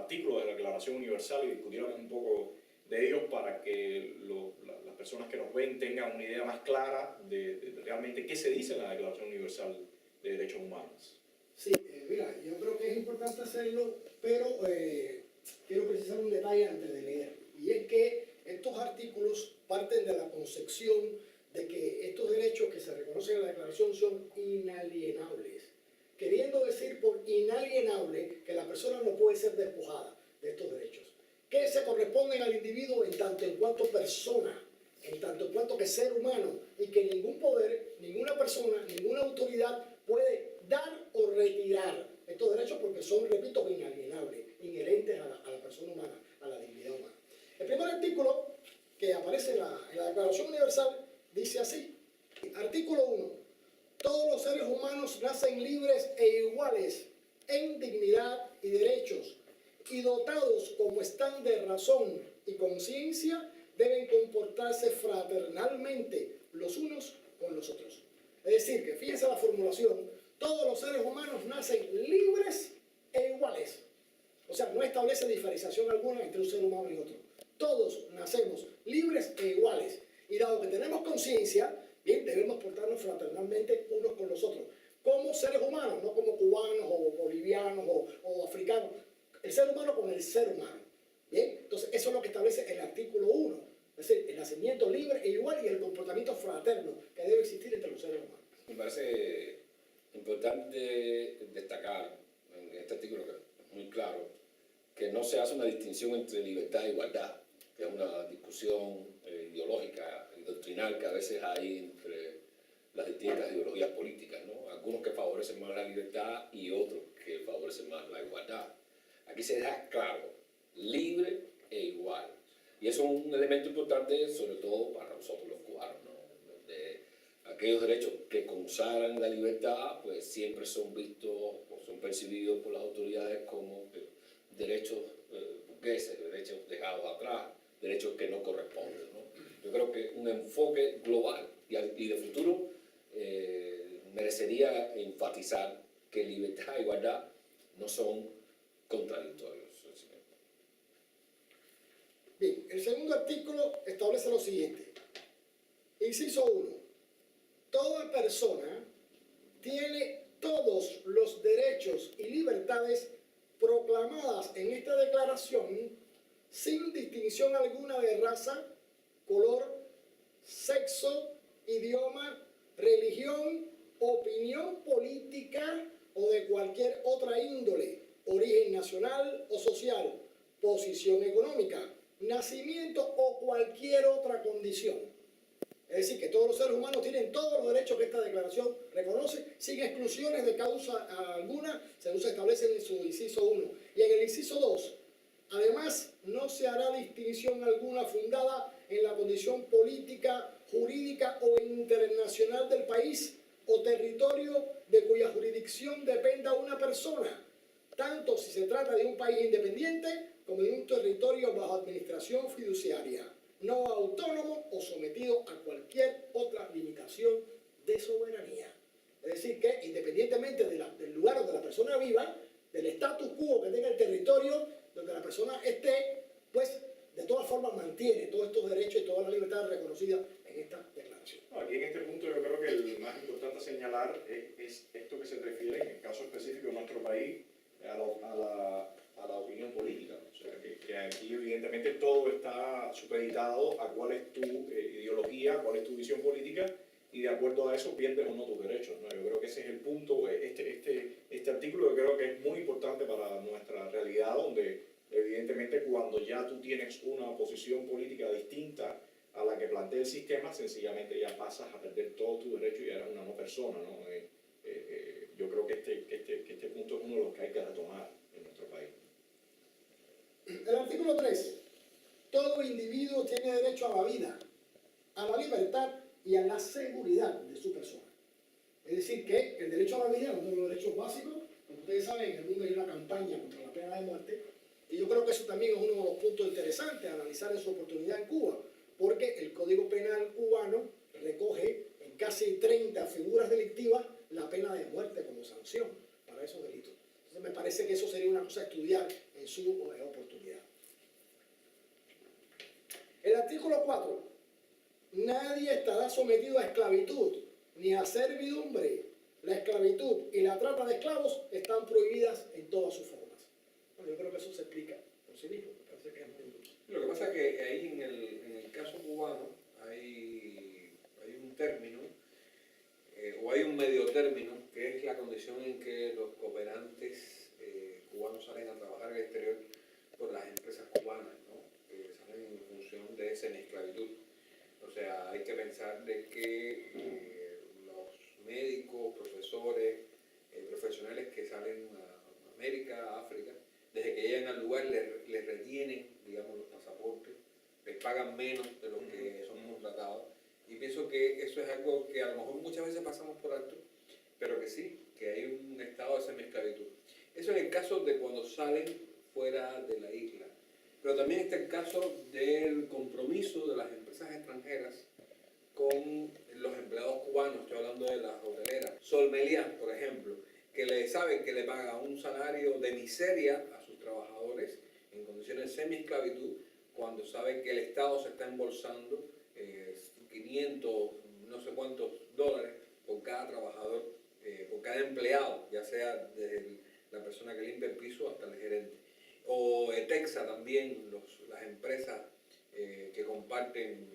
artículos de la Declaración Universal y discutiéramos un poco de ellos para que las personas que nos ven tengan una idea más clara de realmente qué se dice en la Declaración Universal de Derechos Humanos. Sí, mira, yo creo que es importante hacerlo, pero quiero precisar un detalle antes de leer, y es que estos artículos parten de la concepción de que estos derechos que se reconocen en la Declaración son inalienables, queriendo decir por inalienable que la persona no puede ser despojada de estos derechos, que se corresponden al individuo en tanto en cuanto persona, en tanto en cuanto que ser humano, y que ningún poder, ninguna persona, ninguna autoridad puede dar o retirar estos derechos porque son, repito, inalienables, inherentes a la persona humana, a la dignidad humana. El primer artículo que aparece en la Declaración Universal dice así, artículo 1, todos los seres humanos nacen libres e iguales en dignidad y derechos, y dotados como están de razón y conciencia, deben comportarse fraternalmente los unos con los otros. Es decir, que fíjense la formulación, todos los seres humanos nacen libres e iguales. O sea, no establece diferenciación alguna entre un ser humano y otro. Todos nacemos libres e iguales. Y dado que tenemos conciencia, bien, debemos portarnos fraternalmente unos con los otros. Como seres humanos, no como cubanos o bolivianos o africanos. El ser humano con el ser humano. Bien, entonces eso es lo que establece el artículo 1. Es decir, el nacimiento libre e igual y el comportamiento fraterno que debe existir entre los seres humanos. Me parece importante destacar en este artículo, que es muy claro, que no se hace una distinción entre libertad e igualdad, que es una discusión ideológica y doctrinal que a veces hay entre las distintas ideologías políticas, ¿no? Algunos que favorecen más la libertad y otros que favorecen más la igualdad. Aquí se deja claro, libre e igual. Y eso es un elemento importante, sobre todo para nosotros los cubanos, ¿no? Donde aquellos derechos que consagran la libertad, pues siempre son vistos o son percibidos por las autoridades como derechos burgueses, derechos dejados atrás, derechos que no corresponden, ¿no? Yo creo que un enfoque global y de futuro merecería enfatizar que libertad e igualdad no son contradictorios. Bien, el segundo artículo establece lo siguiente. Inciso 1. Toda persona tiene todos los derechos y libertades proclamadas en esta declaración sin distinción alguna de raza, color, sexo, idioma, religión, opinión política o de cualquier otra índole, origen nacional o social, posición económica, nacimiento o cualquier otra condición. Es decir, que todos los seres humanos tienen todos los derechos que esta declaración reconoce, sin exclusiones de causa alguna, según se establece en su inciso 1. Y en el inciso 2, además, no se hará distinción alguna fundada en la condición política, jurídica o internacional del país o territorio de cuya jurisdicción dependa una persona, tanto si se trata de un país independiente como de un territorio bajo administración fiduciaria, no autónomo o sometido a cualquier otra limitación de soberanía. Es decir, que independientemente del lugar donde la persona viva, del status quo que tenga el territorio donde la persona esté, pues de todas formas mantiene todos estos derechos y todas las libertades reconocidas en esta declaración. Aquí en este punto yo creo que el más importante a señalar es esto que se refiere, en el caso específico de nuestro país, a la opinión política. O sea, que aquí evidentemente todo está supeditado a cuál es tu ideología, cuál es tu visión política, y de acuerdo a eso pierdes o no tus derechos, ¿no? Yo creo que ese es el punto, este artículo yo creo que es muy importante para nuestra realidad, donde evidentemente cuando ya tú tienes una posición política distinta a la que plantea el sistema, sencillamente ya pasas a perder todos tus derechos y ya eres una no persona, ¿no? Yo creo que este punto es uno de los que hay que retomar en nuestro país. El artículo 3. Todo individuo tiene derecho a la vida, a la libertad y a la seguridad de su persona. Es decir, que el derecho a la vida es uno de los derechos básicos. Como ustedes saben, en el mundo hay una campaña contra la pena de muerte, y yo creo que eso también es uno de los puntos interesantes a analizar en su oportunidad en Cuba, porque el Código Penal cubano recoge en casi 30 figuras delictivas la pena de muerte como sanción para esos delitos. Entonces me parece que eso sería una cosa a estudiar en en su oportunidad. El artículo 4. Nadie estará sometido a esclavitud ni a servidumbre. La esclavitud y la trata de esclavos están prohibidas en todas sus formas. Bueno, yo creo que eso se explica por sí mismo. Me parece que es muy... Lo que pasa es que ahí en el caso cubano hay un término, o hay un medio término, que es la condición en que los cooperantes cubanos salen a trabajar al exterior por las empresas cubanas, ¿no? Que salen en función de semiesclavitud. O sea, hay que pensar de que los médicos, profesores, profesionales que salen a América, a África, desde que llegan al lugar les retienen, digamos, los pasaportes, les pagan menos de lo que son contratados. Y pienso que eso es algo que a lo mejor muchas veces pasamos por alto, pero que sí, que hay un estado de semiesclavitud. Eso en el caso de cuando salen fuera de la isla. Pero también está el caso del compromiso de las empresas extranjeras con los empleados cubanos. Estoy hablando de las hoteleras. Sol Meliá, por ejemplo, que saben que le paga un salario de miseria a sus trabajadores en condiciones de semiesclavitud, cuando saben que el Estado se está embolsando 500, no sé cuántos dólares por cada trabajador, por cada empleado, ya sea desde la persona que limpia el piso hasta el gerente. O Etexa también, las empresas que comparten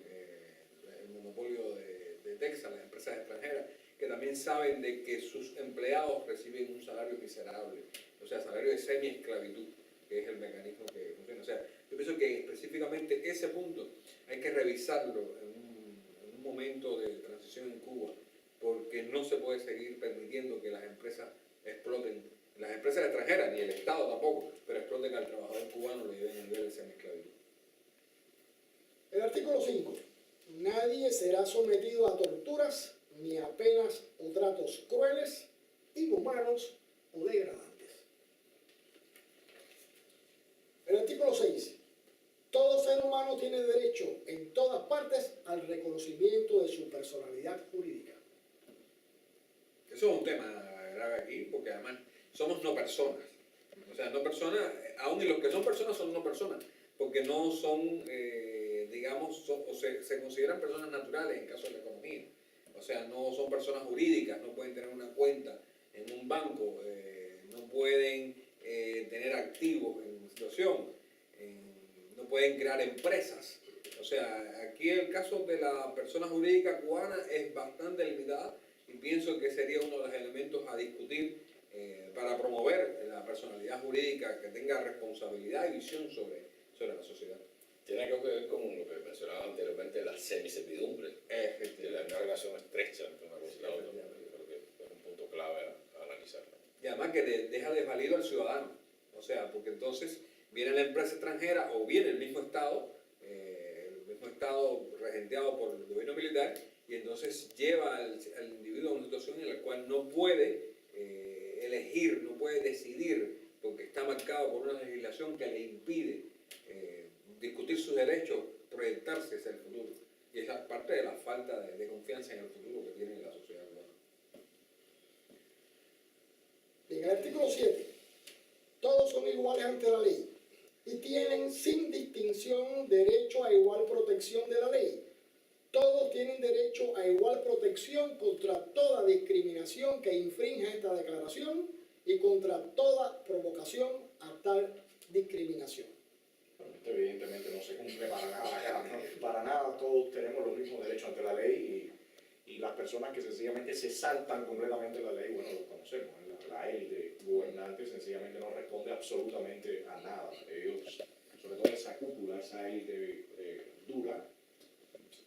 el monopolio de Etexa, las empresas extranjeras, que también saben de que sus empleados reciben un salario miserable, o sea, salario de semi-esclavitud, que es el mecanismo que funciona. O sea, yo pienso que específicamente ese punto hay que revisarlo en un momento de transición en Cuba, porque no se puede seguir permitiendo que las empresas exploten, las empresas extranjeras, ni el Estado tampoco, pero exploten al trabajador cubano, lo lleven a nivel de semi-esclavitud. El artículo 5. Nadie será sometido a torturas ni a penas o tratos crueles, inhumanos o degradantes. El artículo 6. Todo ser humano tiene derecho en todas partes al reconocimiento de su personalidad jurídica. Eso es un tema grave aquí, porque además somos no personas. O sea, no personas, aún y los que son personas son no personas, porque no son, digamos, o se consideran personas naturales en caso de la economía. O sea, no son personas jurídicas, no pueden tener una cuenta en un banco, no pueden tener activos en situación, no pueden crear empresas. O sea, aquí el caso de la persona jurídica cubana es bastante limitado y pienso que sería uno de los elementos a discutir para promover la personalidad jurídica que tenga responsabilidad y visión sobre la sociedad. Tiene que ver con lo que mencionaba anteriormente, la semiservidumbre. Una relación estrecha entre una cosa y la otra. Yo creo que es un punto clave a analizar. Y además que deja desvalido al ciudadano. O sea, porque entonces viene la empresa extranjera o viene el mismo Estado regenteado por el gobierno militar, y entonces lleva al individuo a una situación en la cual no puede elegir, no puede decidir, porque está marcado por una legislación que le impide discutir sus derechos, proyectarse hacia el futuro. Y esa es parte de la falta de confianza en el futuro que tiene la sociedad cubana. En el artículo 7, todos son iguales ante la ley y tienen sin distinción derecho a igual protección de la ley. Todos tienen derecho a igual protección contra toda discriminación que infrinja esta declaración y contra toda provocación a tal discriminación. Bueno, esto evidentemente no se cumple para nada acá, ¿no? Para nada todos tenemos los mismos derechos ante la ley y las personas que sencillamente se saltan completamente la ley, bueno, lo conocemos, la élite gobernante sencillamente no responde absolutamente a nada. Ellos, sobre todo esa cúpula, esa élite dura,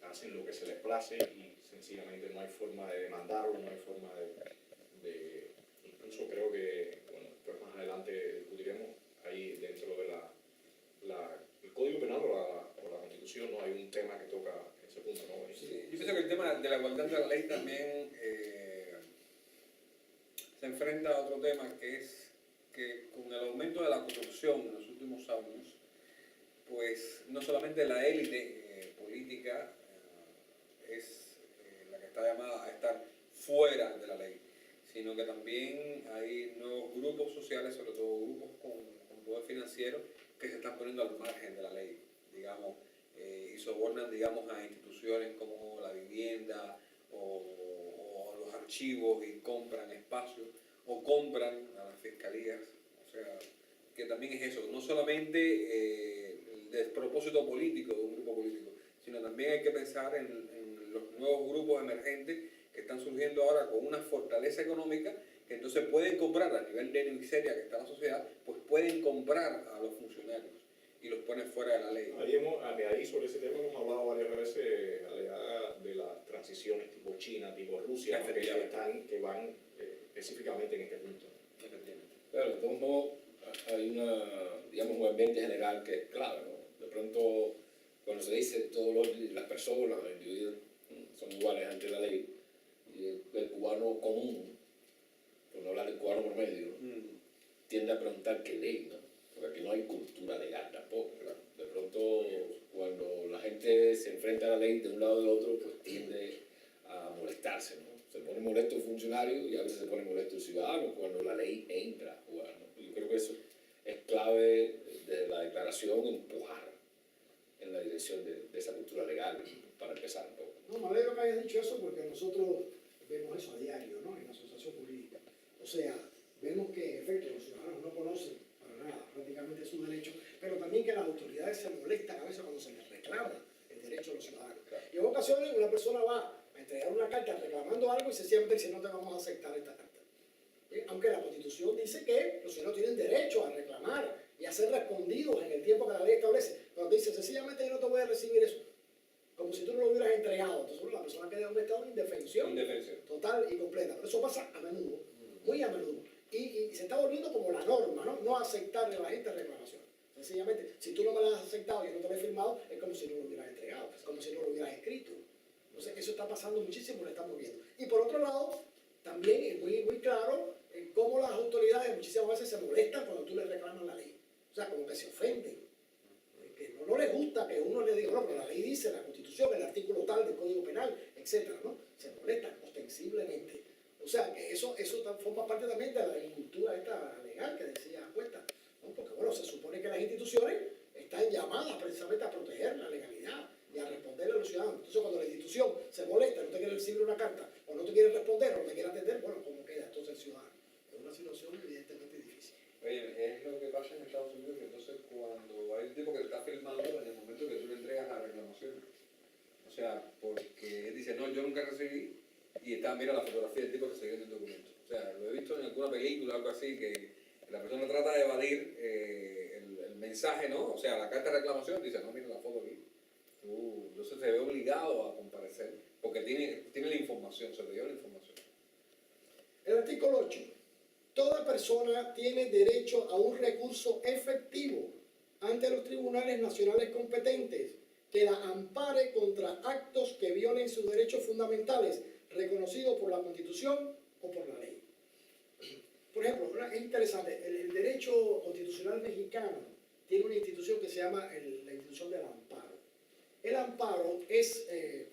hacen lo que se les place y sencillamente no hay forma de demandarlo, no hay forma de incluso creo que, bueno, después más adelante discutiremos ahí dentro de el Código Penal o la Constitución, ¿no? Hay un tema que toca ese punto, ¿no? Sí, yo pienso que el tema de la igualdad de la ley también se enfrenta a otro tema, que es que con el aumento de la corrupción en los últimos años, pues no solamente la élite política es la que está llamada a estar fuera de la ley, sino que también hay nuevos grupos sociales, sobre todo grupos con poder financiero que se están poniendo al margen de la ley, digamos, y sobornan, digamos, a instituciones como la vivienda o los archivos y compran espacios o compran a las fiscalías. O sea, que también es eso, no solamente el despropósito político de un grupo político, sino también hay que pensar en los nuevos grupos emergentes que están surgiendo ahora con una fortaleza económica, que entonces pueden comprar a nivel de miseria que está la sociedad, pues pueden comprar a los funcionarios y los ponen fuera de la ley. Ahí sobre ese tema hemos hablado varias veces de las transiciones tipo China, tipo Rusia, ¿no? que van específicamente en este punto. Claro, de todos modos, hay digamos, un ambiente general que es clave, ¿no? De pronto, cuando se dice todas las personas, los individuos son iguales ante la ley, y el cubano común, por no hablar del cubano promedio, tiende a preguntar qué ley, ¿no? Porque aquí no hay cultura legal tampoco, ¿verdad? De pronto, cuando la gente se enfrenta a la ley de un lado o del otro, pues tiende a molestarse, ¿no? Se pone molesto el funcionario y a veces se pone molesto el ciudadano cuando la ley entra a jugar, ¿no? Yo creo que eso es clave de la declaración, empujar en la dirección de esa cultura legal, para empezar un poco. No, me alegro que hayas dicho eso porque nosotros vemos eso a diario, ¿no? En la asociación jurídica. O sea, vemos que en efecto los ciudadanos no conocen para nada prácticamente sus derechos, pero también que las autoridades se molestan a veces cuando se les reclama el derecho de los ciudadanos. Y en ocasiones una persona va a entregar una carta reclamando algo y sencillamente dice no te vamos a aceptar esta carta. Aunque la Constitución dice que los ciudadanos tienen derecho a reclamar y a ser respondidos en el tiempo que la ley establece, pero dice sencillamente yo no te voy a recibir eso, como si tú no lo hubieras entregado. Entonces la persona queda en un estado de indefensión total y completa. Pero eso pasa a menudo, muy a menudo. Y se está volviendo como la norma, ¿no? No aceptarle a la gente reclamación. Sencillamente, si tú no me la has aceptado y yo no te lo he firmado, es como si no lo hubieras entregado, es como si no lo hubieras escrito. Entonces eso está pasando muchísimo, lo estamos viendo. Y por otro lado, también es muy claro cómo las autoridades muchísimas veces se molestan cuando tú les reclamas la ley. O sea, como que se ofenden. Que no les gusta que uno le diga, no, pero la ley dice, la Constitución, el artículo tal del Código Penal, etcétera, ¿no? Se molestan ostensiblemente. O sea, que eso forma parte también de la cultura esta legal que decía Cuesta, ¿no? Porque, bueno, se supone que las instituciones están llamadas precisamente a proteger la legalidad y a responderle a los ciudadanos. Entonces, cuando la institución se molesta, no te quiere recibir una carta, o no te quiere responder, o no te quiere atender, bueno, ¿cómo queda entonces el ciudadano? Es una situación evidentemente difícil. Oye, es lo que pasa en Estados Unidos, que entonces cuando hay un tipo que te está filmando en el momento que tú le entregas la reclamación, o sea, porque él dice, no, yo nunca recibí, y está, mira la fotografía del tipo que se dio en el documento. O sea, lo he visto en alguna película o algo así, que la persona trata de evadir el mensaje, ¿no? O sea, la carta de reclamación dice, no, mira la foto aquí. Entonces se ve obligado a comparecer, porque tiene la información, se le dio la información. El artículo 8. Toda persona tiene derecho a un recurso efectivo ante los tribunales nacionales competentes que la ampare contra actos que violen sus derechos fundamentales reconocidos por la Constitución o por la ley. Por ejemplo, es interesante, el derecho constitucional mexicano tiene una institución que se llama la institución del amparo. El amparo es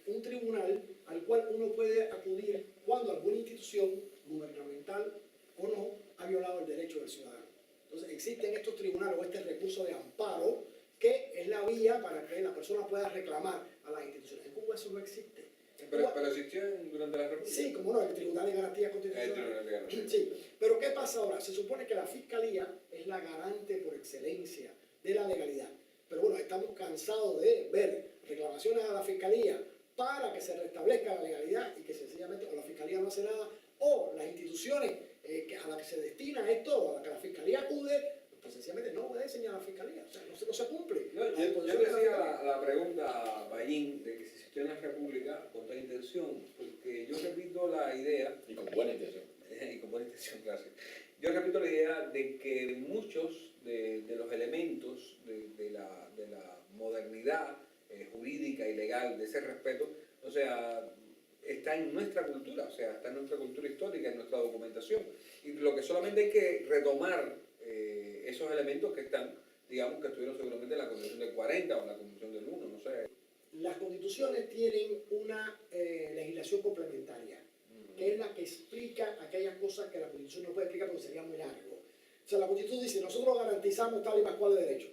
un tribunal al cual uno puede acudir cuando alguna institución gubernamental o no ha violado el derecho del ciudadano. Entonces existen estos tribunales o este recurso de amparo que es la vía para que la persona pueda reclamar a las instituciones. En Cuba eso no existe. Pero existió durante la República. Sí, como no, el Tribunal de Garantías Constitucionales. Sí, pero ¿qué pasa ahora? Se supone que la Fiscalía es la garante por excelencia de la legalidad. Pero bueno, estamos cansados de ver reclamaciones a la Fiscalía para que se restablezca la legalidad y que sencillamente o la Fiscalía no hace nada o las instituciones a las que se destina esto, a las que la Fiscalía acude, pues sencillamente no obedecen a la Fiscalía, o sea, no se cumple. No, yo decía la pregunta, Bayín, de que si existió en la República con toda intención, porque yo repito la idea... Y con buena intención. Y con buena intención, gracias. Yo repito la idea de que muchos de los elementos de la modernidad jurídica y legal, de ese respeto, o sea, está en nuestra cultura, o sea, está en nuestra cultura histórica, en nuestra documentación. Y lo que solamente hay que retomar esos elementos que están, digamos, que estuvieron seguramente en la Constitución del 40 o en la Constitución del 1, no sé. Las constituciones tienen una legislación complementaria, que es la que explica aquellas cosas que la Constitución no puede explicar porque sería muy largo. sea, la Constitución dice, nosotros garantizamos tal y más cual de derecho.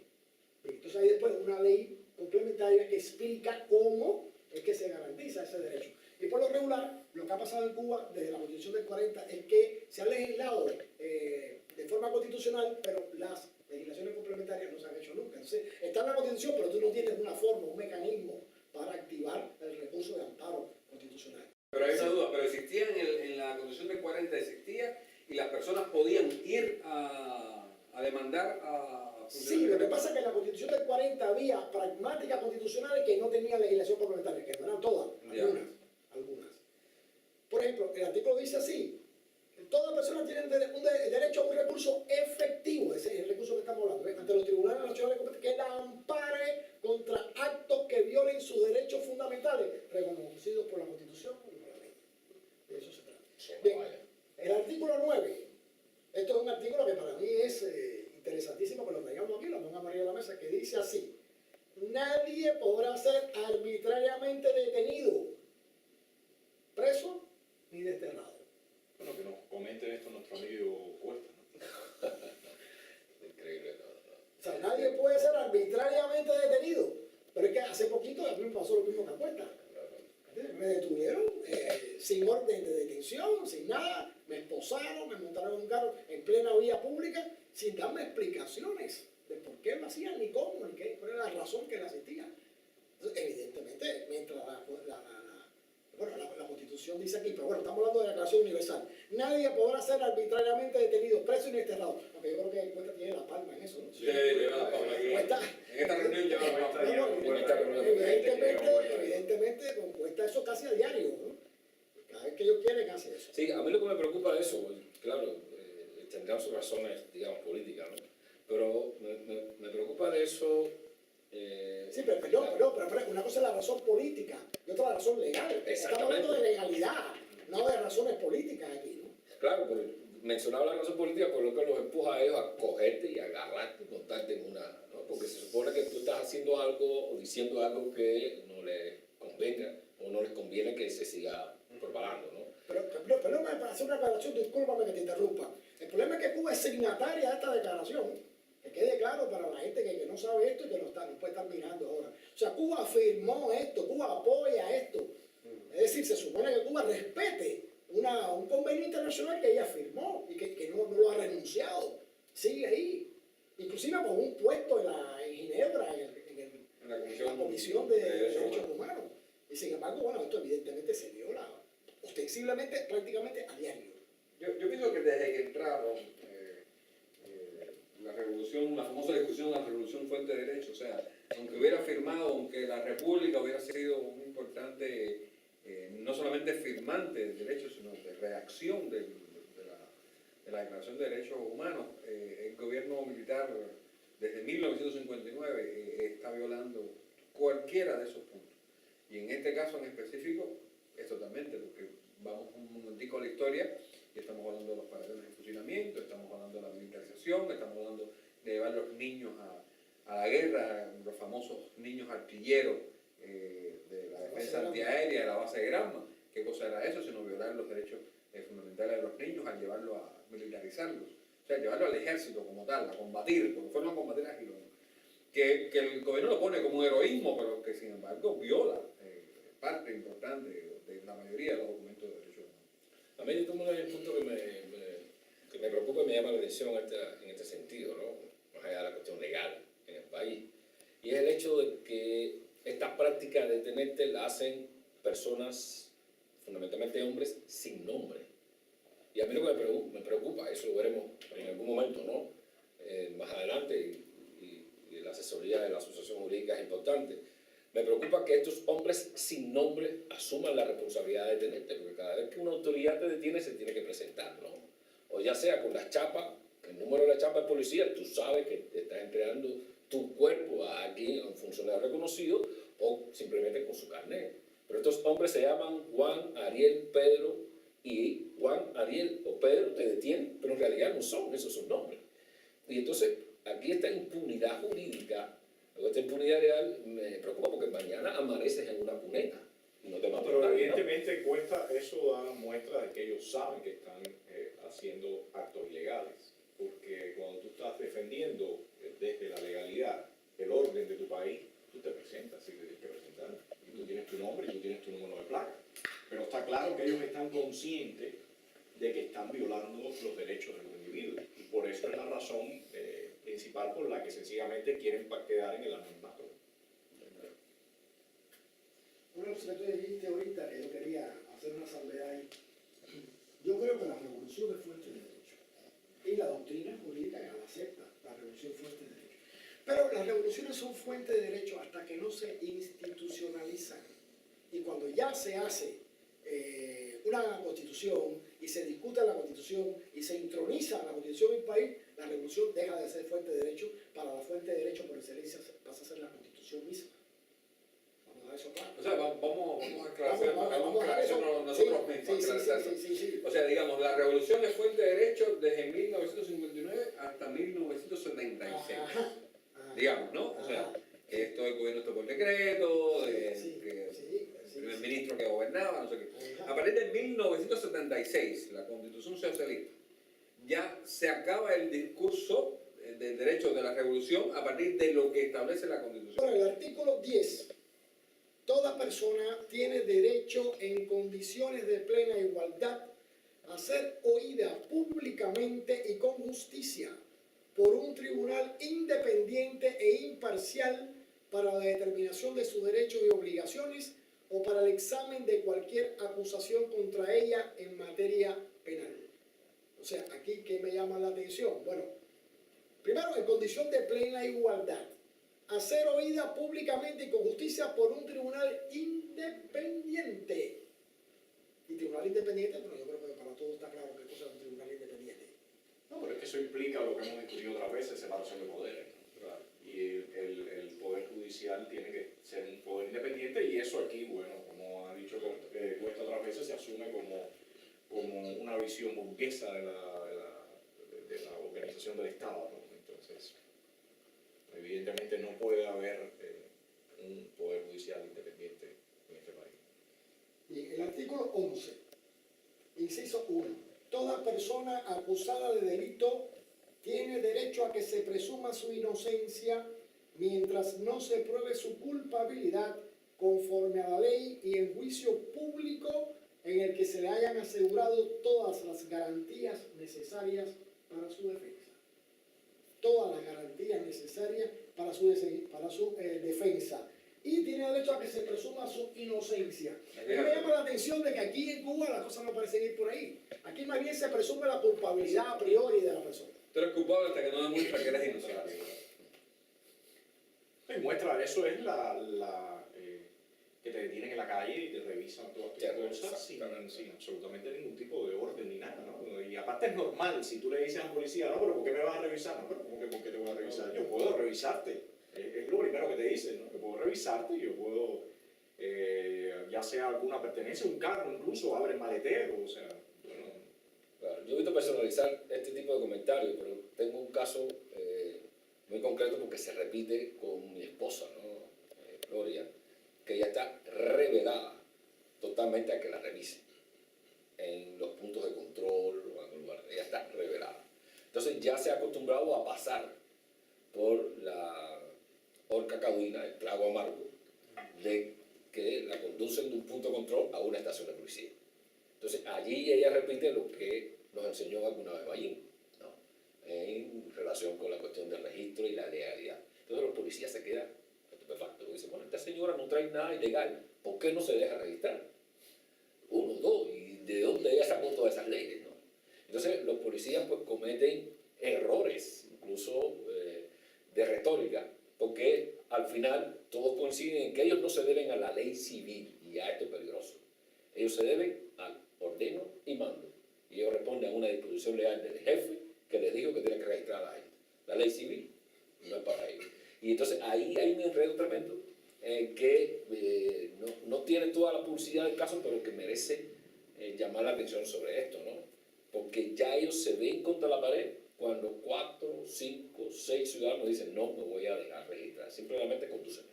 Entonces hay después una ley complementaria que explica cómo es que se garantiza ese derecho. Y por lo regular, lo que ha pasado en Cuba desde la Constitución del 40 es que se ha legislado de forma constitucional, pero las legislaciones complementarias no se han hecho nunca. Entonces, está en la Constitución, pero tú no tienes una forma, un mecanismo para activar el recurso de amparo constitucional. Pero hay una duda, pero existía en la Constitución del 40, existía y las personas podían ir a demandar a... Sí, lo que pasa es que en la Constitución del 40 había pragmáticas constitucionales que no tenían legislación complementaria, que no eran todas, algunas. Por ejemplo, el artículo dice así, toda persona tiene derecho a un recurso efectivo, ese es el recurso que estamos hablando, ante los tribunales nacionales que la ampare contra actos que violen sus derechos fundamentales, reconocidos por la Constitución y por la ley. De eso se trata. Bien, el artículo 9, esto es un artículo que para mí es interesantísimo que lo traigamos aquí, lo pongamos arriba de la mesa, que dice así: nadie podrá ser arbitrariamente detenido, preso ni desterrado. Bueno, que nos comente esto nuestro amigo Cuesta, ¿no? Increíble, no. O sea, nadie puede ser arbitrariamente detenido. Pero es que hace poquito a mí me pasó lo mismo que a Cuesta. Me detuvieron sin orden de detención, sin nada, me esposaron, me montaron en un carro en plena vía pública sin darme explicaciones de por qué lo hacían, ni cómo, ni qué, cuál era la razón que la asistía. Entonces, evidentemente, mientras la Constitución dice aquí, pero bueno, estamos hablando de la Declaración Universal, nadie podrá ser arbitrariamente detenido, preso y desterrado. Aunque yo creo que Cuesta tiene la palma en eso, ¿no? Sí, lleva la palma aquí. Cuesta, En esta reunión lleva la palma. Evidentemente, con Cuesta eso casi a diario, ¿no? Cada vez que ellos quieren, hace eso. Sí, a mí lo que me preocupa de eso, claro, tendrán sus razones, digamos, políticas, ¿no? Pero me preocupa de eso... Sí, pero una cosa es la razón política y otra la razón legal. Estamos hablando de legalidad, no de razones políticas aquí, ¿no? Claro, pero mencionaba la razón política por lo que los empuja a ellos a cogerte y agarrarte y montarte en una... ¿no? Porque se supone que tú estás haciendo algo o diciendo algo que no les convenga o no les conviene que se siga propagando, ¿no? Pero para hacer una aclaración, discúlpame que te interrumpa. El problema es que Cuba es signataria de esta declaración. Que quede claro para la gente que no sabe esto y que no puede estar mirando ahora. O sea, Cuba firmó esto, Cuba apoya esto. Es decir, se supone que Cuba respete un convenio internacional que ella firmó y que no lo ha renunciado. Sigue ahí. Inclusive con un puesto en Ginebra, en la Comisión de Derechos Humanos. Y sin embargo, bueno, esto evidentemente se viola ostensiblemente prácticamente a diario. Yo pienso que desde que entraron la revolución, la famosa discusión de la revolución fuente de derecho, o sea, aunque hubiera firmado, aunque la República hubiera sido un importante, no solamente firmante del derecho, sino de reacción de la Declaración de Derechos Humanos, el gobierno militar desde 1959 está violando cualquiera de esos puntos. Y en este caso en específico, es totalmente, porque vamos un momentico a la historia, y estamos hablando de los pabellones de fusilamiento, estamos hablando de la militarización, estamos hablando de llevar los niños a la guerra, los famosos niños artilleros de la defensa antiaérea de la base de Granma. ¿Qué cosa era eso? Sino violar los derechos fundamentales de los niños al llevarlos a militarizarlos. O sea, llevarlo al ejército como tal, a combatir, porque fueron a combatir a Girón. Que el gobierno lo pone como un heroísmo, pero que sin embargo viola parte importante de la mayoría de los documentos de derechos humanos. A mí hay un punto que me preocupa y me llama la atención en este sentido, ¿no? Más allá de la cuestión legal en el país. Y es el hecho de que esta práctica de detenerte la hacen personas, fundamentalmente hombres, sin nombre. Y a mí lo que me preocupa, eso lo veremos en algún momento, ¿no? Más adelante, y la asesoría de la asociación jurídica es importante. Me preocupa que estos hombres sin nombre asuman la responsabilidad de detenerte, porque cada vez que una autoridad te detiene se tiene que presentar, ¿no? O ya sea con las chapas, el número de la chapa de policía, tú sabes que te estás entregando tu cuerpo a alguien, a un funcionario reconocido, o simplemente con su carnet. Pero estos hombres se llaman Juan, Ariel, Pedro, y Juan, Ariel o Pedro te detienen, pero en realidad no son esos sus nombres. Y entonces aquí esta impunidad jurídica, esta impunidad real, me preocupa porque mañana amaneces en una cuneta y no te matan. Pero evidentemente Cuesta, eso da muestra de que ellos saben que están haciendo actos ilegales. Porque cuando defendiendo desde la legalidad el orden de tu país, tú te presentas, sí, tienes que presentar. Y tú tienes tu nombre y tú tienes tu número de placa. Pero está claro que ellos están conscientes de que están violando los derechos de los individuos. Y por eso es la razón principal por la que sencillamente quieren quedar en el anonimato. Una cosa que tú dijiste ahorita, que yo quería hacer una salvedad ahí. Yo creo que la revolución es fuente de derecho. Y la doctrina jurídica la acepta, la revolución es fuente de derecho. Pero las revoluciones son fuente de derecho hasta que no se institucionalizan. Y cuando ya se hace una constitución y se discute la constitución y se introniza la constitución en el país, la revolución deja de ser fuente de derecho. Para la fuente de derecho por excelencia pasa a ser la constitución misma. Vamos a eso claro. O sea, vamos a aclarar Vamos a eso. nosotros mismos. Sí. O sea, digamos, la revolución es fuente de derecho desde 1959 hasta 1976. Ajá. Digamos, ¿no? O sea, esto el gobierno está por decreto, el primer ministro que gobernaba, no sé qué. A partir de 1976, la Constitución socialista, ya se acaba el discurso del derecho de la revolución a partir de lo que establece la Constitución. Ahora, el artículo 10. Toda persona tiene derecho en condiciones de plena igualdad a ser oída públicamente y con justicia por un tribunal independiente e imparcial para la determinación de sus derechos y obligaciones o para el examen de cualquier acusación contra ella en materia penal. O sea, aquí, ¿qué me llama la atención? Bueno, primero, en condición de plena igualdad, a ser oída públicamente y con justicia por un tribunal independiente. Y tribunal independiente, bueno, yo creo que para todos está claro qué cosa es un tribunal independiente. No, pero es que eso implica lo que hemos discutido otras veces, separación de poderes, ¿no? Claro. Y el Poder Judicial tiene que ser un poder independiente y eso aquí, bueno, como ha dicho Cuesta otras veces, se asume como una visión burguesa de la organización del Estado, ¿no? Entonces, evidentemente no puede haber un Poder Judicial independiente en este país. Y el artículo 11, inciso 1. Toda persona acusada de delito tiene derecho a que se presuma su inocencia mientras no se pruebe su culpabilidad conforme a la ley y en juicio público en el que se le hayan asegurado todas las garantías necesarias para su defensa. Todas las garantías necesarias para su defensa. Y tiene derecho a que se presuma su inocencia. A mí me llama la atención de que aquí en Cuba las cosas no parecen ir por ahí. Aquí más bien se presume la culpabilidad a priori de la persona. Tú eres culpable hasta que no demuestra que eres inocente. Y muestra, eso es que te detienen en la calle y te revisan todas tus cosas sin absolutamente ningún tipo de orden ni nada, ¿no? Y aparte es normal, si tú le dices al policía, no, pero ¿por qué me vas a revisar? No, pero ¿cómo que por qué te voy a revisar? Yo puedo revisarte. Es lo primero que te dicen, ¿no? Que puedo revisarte, yo puedo, ya sea alguna pertenencia, un carro incluso, abre el maletero, o sea, bueno. Claro, yo he visto personalizar este tipo de comentarios, pero tengo un caso muy concreto porque se repite con mi esposa, ¿no? Gloria, que ella está revelada totalmente a que la revisen en los puntos de control o en algún lugar. Ella está revelada. Entonces ya se ha acostumbrado a pasar por la horca caduina, el trago amargo, de que la conducen de un punto de control a una estación de policía. Entonces allí ella repite lo que nos enseñó alguna vez Ballín, ¿no? En relación con la cuestión del registro y la legalidad. Entonces los policías se quedan estupefactos. Dicen, bueno, esta señora no trae nada ilegal, ¿por qué no se deja registrar? Uno, dos, ¿y de dónde ella sacó todas esas leyes, no? Entonces los policías pues cometen errores, incluso de retórica, porque al final todos coinciden en que ellos no se deben a la ley civil, y a esto es peligroso. Ellos se deben al ordeno y mando. Y ellos responden a una disposición legal del jefe que les dijo que tienen que registrar a la gente. La ley civil no es para ellos. Y entonces ahí hay un enredo tremendo que no tiene toda la publicidad del caso, pero que merece llamar la atención sobre esto, ¿no? Porque ya ellos se ven contra la pared cuando 4, 5, 6 ciudadanos dicen no me voy a dejar registrar, simplemente condúceme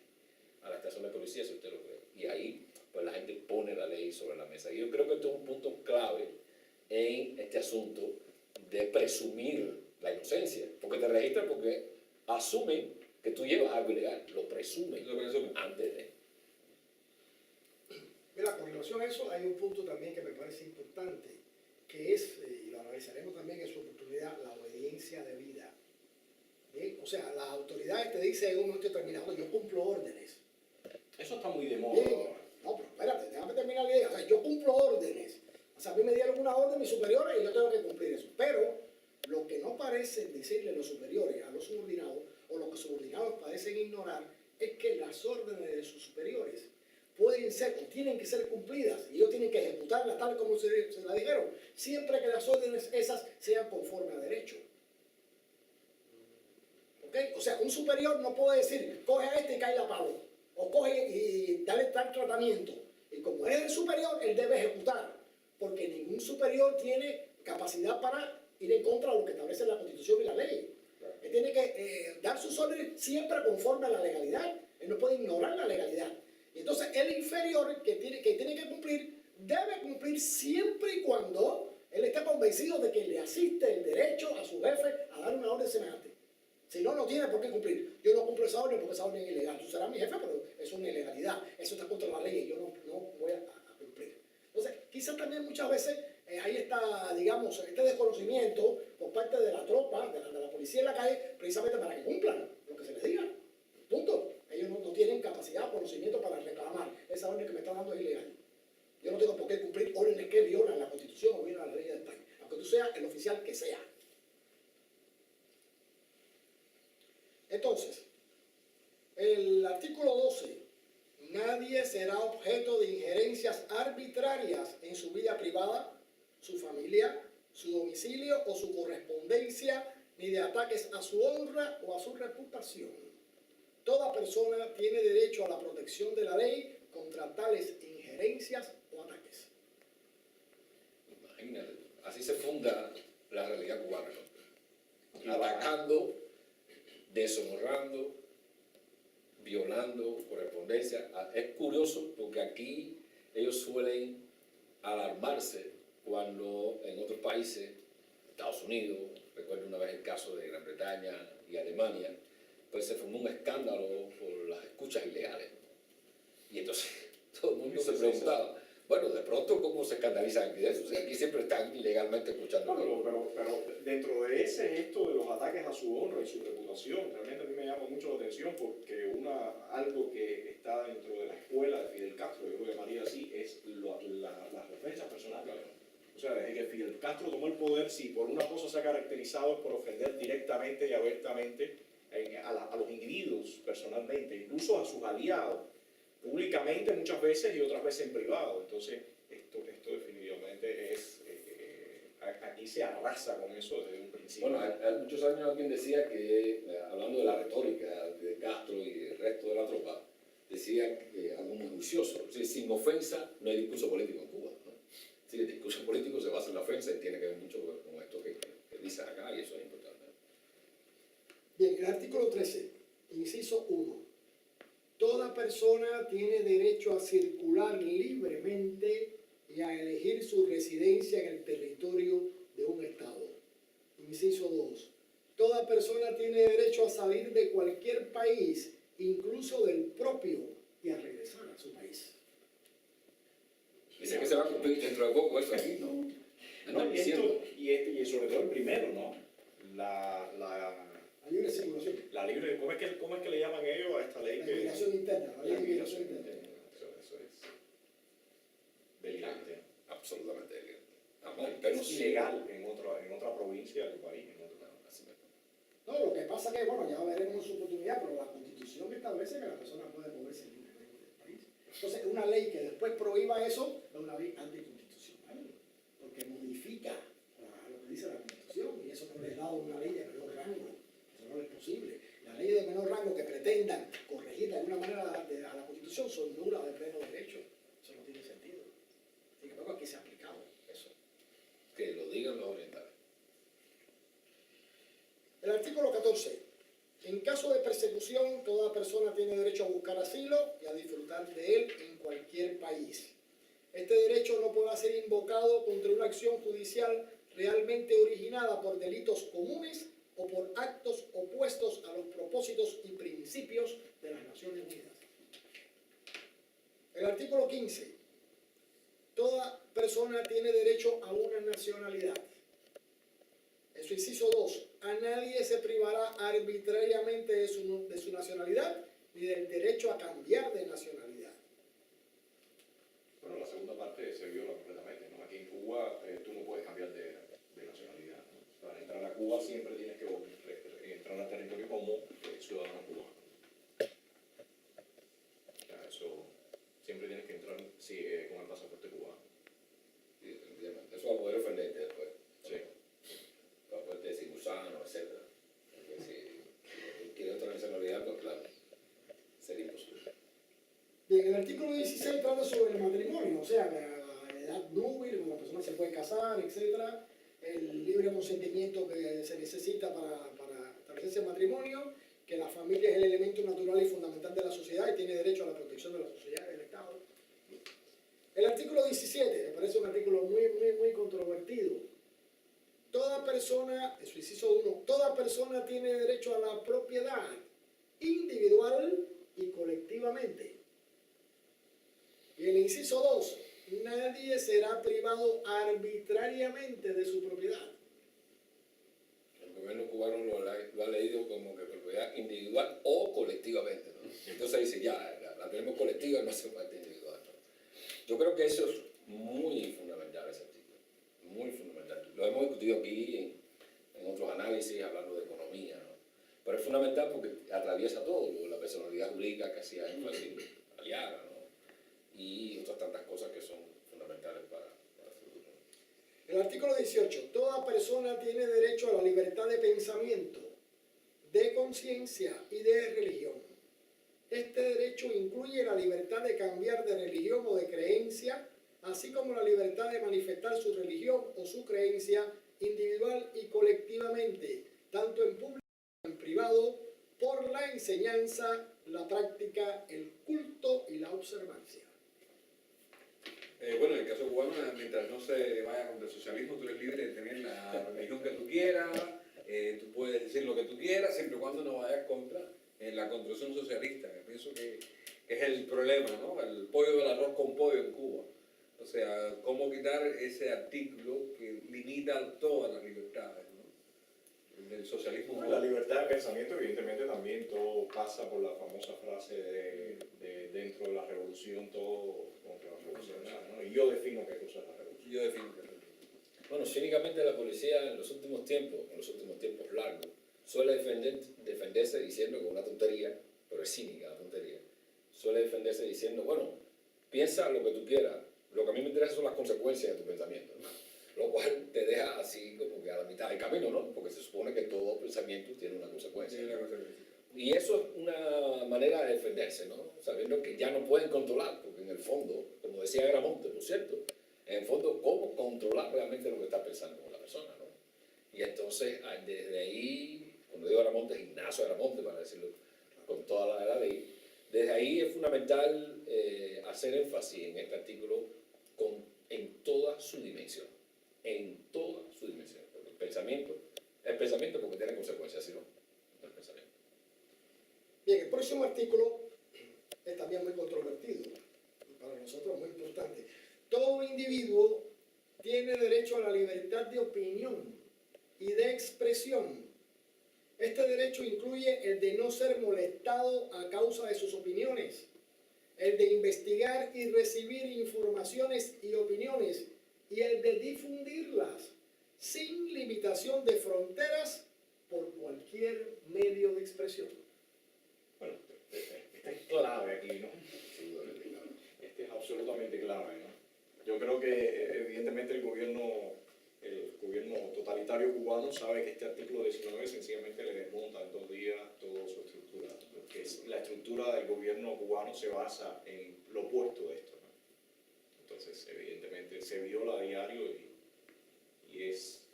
a la estación de policía si usted lo cree. Y ahí pues la gente pone la ley sobre la mesa. Y yo creo que esto es un punto clave en este asunto de presumir la inocencia, porque porque te registran porque asumen que tú llevas algo ilegal, lo presumen, Lo presumen. antes de. Mira, con relación a eso, hay un punto también que me parece importante, que es, y lo analizaremos también en su oportunidad, la obediencia debida. ¿Bien? O sea, las autoridades te dicen en un momento determinado, yo cumplo órdenes. Eso está muy de moda Bien, ahora. no, pero espérate, déjame terminar la idea. O sea, yo cumplo órdenes. O sea, a mí me dieron una orden mis superiores y yo tengo que cumplir eso. Pero lo que no parece decirle los superiores a los subordinados, o lo que los subordinados parecen ignorar, es que las órdenes de sus superiores pueden ser o tienen que ser cumplidas y ellos tienen que ejecutarlas tal como se la dijeron, siempre que las órdenes esas sean conforme a derecho. ¿Ok? O sea, un superior no puede decir, coge a este y cae la palo, o coge y dale tal tratamiento. Y como es el superior, él debe ejecutar, porque ningún superior tiene capacidad para ir en contra de lo que establece la Constitución y la ley. Él tiene que dar sus órdenes siempre conforme a la legalidad. Él no puede ignorar la legalidad. Y entonces el inferior que tiene que cumplir, debe cumplir siempre y cuando él esté convencido de que le asiste el derecho a su jefe a dar una orden semejante. Si no, no tiene por qué cumplir. Yo no cumplo esa orden porque esa orden es ilegal. Tú serás mi jefe, pero es una ilegalidad. Eso está contra la ley y yo no voy a cumplir. Entonces, quizás también muchas veces hay digamos, este desconocimiento por parte de la tropa, de la policía en la calle, precisamente para que cumplan lo que se les diga. Punto. Ellos no tienen capacidad o conocimiento para reclamar. Esa orden que me está dando es ilegal. Yo no tengo por qué cumplir órdenes que violan la Constitución o violan la ley de España, aunque tú seas el oficial que sea. Entonces, el artículo 12, nadie será objeto de injerencias arbitrarias en su vida privada, su familia, su domicilio o su correspondencia, ni de ataques a su honra o a su reputación. Toda persona tiene derecho a la protección de la ley contra tales injerencias o ataques. Imagínate, así se funda la realidad cubana, ¿no? Atacando, deshonrando, violando correspondencia. Es curioso porque aquí ellos suelen alarmarse cuando en otros países, Estados Unidos, recuerdo una vez el caso de Gran Bretaña y Alemania, pues se formó un escándalo por las escuchas ilegales. Y entonces todo el mundo se preguntaba, bueno, de pronto, ¿cómo se escandalizan aquí de eso? O sea, aquí siempre están ilegalmente escuchando. Pero dentro de esto de los ataques a su honra y su reputación, realmente a mí me llama mucho la atención porque algo que está dentro de la escuela de Fidel Castro, yo lo llamaría así, es las defensas personales. O sea, desde que Fidel Castro tomó el poder, si por una cosa se ha caracterizado es por ofender directamente y abiertamente a los individuos personalmente, incluso a sus aliados, públicamente muchas veces y otras veces en privado. Entonces, esto definitivamente es, aquí se arrasa con eso desde un principio. Bueno, hace muchos años alguien decía que, hablando de la retórica de Castro y el resto de la tropa, decía que algo muy juicioso, o sea, sin ofensa no hay discurso político en Cuba, ¿no? Sí, el discurso político se basa en la ofensa y tiene que ver mucho con esto que dicen acá, y eso es importante. Bien, el artículo 13, inciso 1. Toda persona tiene derecho a circular libremente y a elegir su residencia en el territorio de un Estado. Inciso 2. Toda persona tiene derecho a salir de cualquier país, incluso del propio, y a regresar a su país. Dice que se va a cumplir dentro de poco eso aquí, ¿no? No, y sobre todo el primero, ¿no? La libre circulación. La libre, ¿cómo es que le llaman ellos a esta ley? La inmigración interna. La ley de inmigración interna. Eso es delirante. Absolutamente delirante. Pero es ilegal en otra provincia del país. No, lo que pasa es que, bueno, ya veremos su oportunidad, pero la Constitución establece que la persona puede moverse libremente del país. Entonces, una ley que después prohíba eso es una ley anticonstitucional, porque modifica lo que dice la Constitución, y eso no le es dado una ley de menor rango. Eso no es posible. Las leyes de menor rango que pretendan corregir de alguna manera a la Constitución son nulas de pleno derecho. Eso no tiene sentido. Sin embargo, aquí se ha aplicado eso. Que lo digan los orientales. El artículo 14. En caso de persecución, toda persona tiene derecho a buscar asilo y a disfrutar de él en cualquier país. Este derecho no podrá ser invocado contra una acción judicial realmente originada por delitos comunes o por actos opuestos a los propósitos y principios de las Naciones Unidas. El artículo 15. Toda persona tiene derecho a una nacionalidad. En su inciso 2, a nadie se privará arbitrariamente de su nacionalidad ni del derecho a cambiar de nacionalidad. Bueno, la segunda parte se viola completamente, ¿no? Aquí en Cuba tú no puedes cambiar de nacionalidad, ¿no? Para entrar a Cuba siempre tienes que entrar al territorio como ciudadano cubano. O sea, eso siempre tienes que entrar con el pasaporte cubano. Sí, definitivamente. Eso va a poder ofenderte después. Sí. Va a poder decir gusano, etc. Porque si quieres otra nacionalidad, pues claro, sería imposible. Bien, el artículo 16 trata sobre el matrimonio, o sea, la edad núbil, cuando la persona se puede casar, etc. El libre consentimiento que se necesita para establecerse el matrimonio, que la familia es el elemento natural y fundamental de la sociedad y tiene derecho a la protección de la sociedad y del Estado. El artículo 17, me parece un artículo muy controvertido. Toda persona, en su inciso 1, toda persona tiene derecho a la propiedad individual y colectivamente. Y el inciso 2, nadie será privado arbitrariamente de su propiedad. El gobierno cubano lo ha leído como que propiedad individual o colectivamente, ¿no? Entonces dice, ya, la tenemos colectiva, no hace falta individual, ¿no? Yo creo que eso es muy fundamental, ese artículo, muy fundamental. Lo hemos discutido aquí en otros análisis, hablando de economía, ¿no? Pero es fundamental porque atraviesa todo, la personalidad jurídica que hacía énfasis Aliaga, ¿no? Y otras tantas cosas que son fundamentales para el futuro. El artículo 18, toda persona tiene derecho a la libertad de pensamiento, de conciencia y de religión. Este derecho incluye la libertad de cambiar de religión o de creencia, así como la libertad de manifestar su religión o su creencia individual y colectivamente, tanto en público como en privado, por la enseñanza, la práctica, el culto y la observancia. Bueno, en el caso cubano, mientras no se vaya contra el socialismo, tú eres libre de tener la religión que tú quieras, tú puedes decir lo que tú quieras, siempre y cuando no vayas contra la construcción socialista, que pienso que es el problema, ¿no? El pollo del arroz con pollo en Cuba. O sea, cómo quitar ese artículo que limita todas las libertades, ¿no? El del socialismo. Bueno, la libertad de pensamiento, evidentemente, también todo pasa por la famosa frase de dentro de la revolución, todo contra la revolución, ¿no? Y yo defino qué cosa es la revolución. Yo defino que Bueno, cínicamente la policía en los últimos tiempos largos, suele defenderse diciendo con una tontería, pero es cínica la tontería, suele defenderse diciendo, bueno, piensa lo que tú quieras, lo que a mí me interesa son las consecuencias de tu pensamiento, ¿no? Lo cual te deja así como que a la mitad del camino, ¿no? Porque se supone que todo pensamiento tiene una consecuencia. Y eso es una manera de defenderse, ¿no? Sabiendo que ya no pueden controlar, porque en el fondo, como decía Gramonte, por cierto, en el fondo, ¿cómo controlar realmente lo que está pensando la persona, ¿no? Y entonces, desde ahí, cuando digo Gramonte, es Ignacio Gramonte, para decirlo con toda la ley, desde ahí es fundamental hacer énfasis en este artículo en toda su dimensión, porque el pensamiento porque tiene consecuencias, ¿sí no? El pensamiento. Bien, el próximo artículo es también muy controvertido, para nosotros muy importante. Todo individuo tiene derecho a la libertad de opinión y de expresión. Este derecho incluye el de no ser molestado a causa de sus opiniones, el de investigar y recibir informaciones y opiniones, y el de difundirlas sin limitación de fronteras por cualquier medio de expresión. Bueno, esta es clave aquí, ¿no? Este es absolutamente clave, ¿no? Yo creo que evidentemente el gobierno totalitario cubano sabe que este artículo 19 sencillamente le desmonta en 2 días toda su estructura, porque la estructura del gobierno cubano se basa en lo opuesto de esto, ¿no? Entonces, evidentemente, se viola a diario y es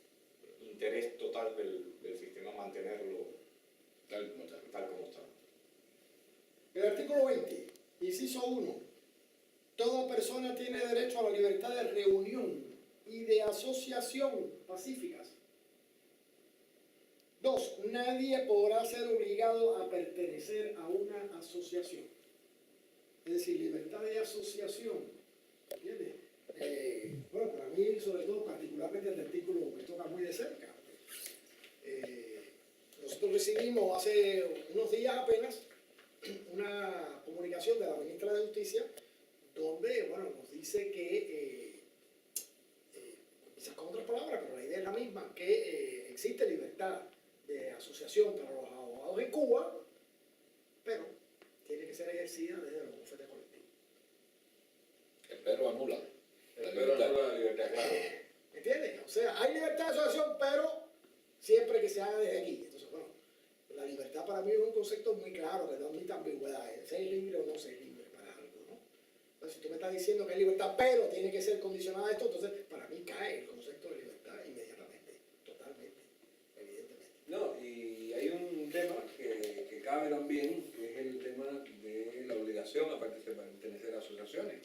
interés total del sistema mantenerlo Tal como está. tal como está. El artículo 20, inciso 1. Toda persona tiene derecho a la libertad de reunión y de asociación pacíficas. 2. Nadie podrá ser obligado a pertenecer a una asociación. Es decir, libertad de asociación. ¿Entiendes? Bueno, para mí, sobre todo, particularmente este artículo me toca muy de cerca. Nosotros recibimos hace unos días apenas una comunicación de la ministra de Justicia donde, bueno, nos dice que, quizás con otras palabras, pero la idea es la misma, que existe libertad de asociación para los abogados en Cuba, pero tiene que ser ejercida desde los bufetes colectivos. El perro anula la Pero libertad. no la libertad, claro. ¿Entiendes? O sea, hay libertad de asociación, pero siempre que se haga desde aquí. Entonces, bueno, la libertad para mí es un concepto muy claro, que no admite ambigüedades. Ser libre o no ser libre para algo, ¿no? Entonces, si tú me estás diciendo que hay libertad, pero tiene que ser condicionada a esto, entonces para mí cae el concepto de libertad inmediatamente, totalmente, evidentemente. No, y hay un tema que cabe también, que es el tema de la obligación a pertenecer a asociaciones.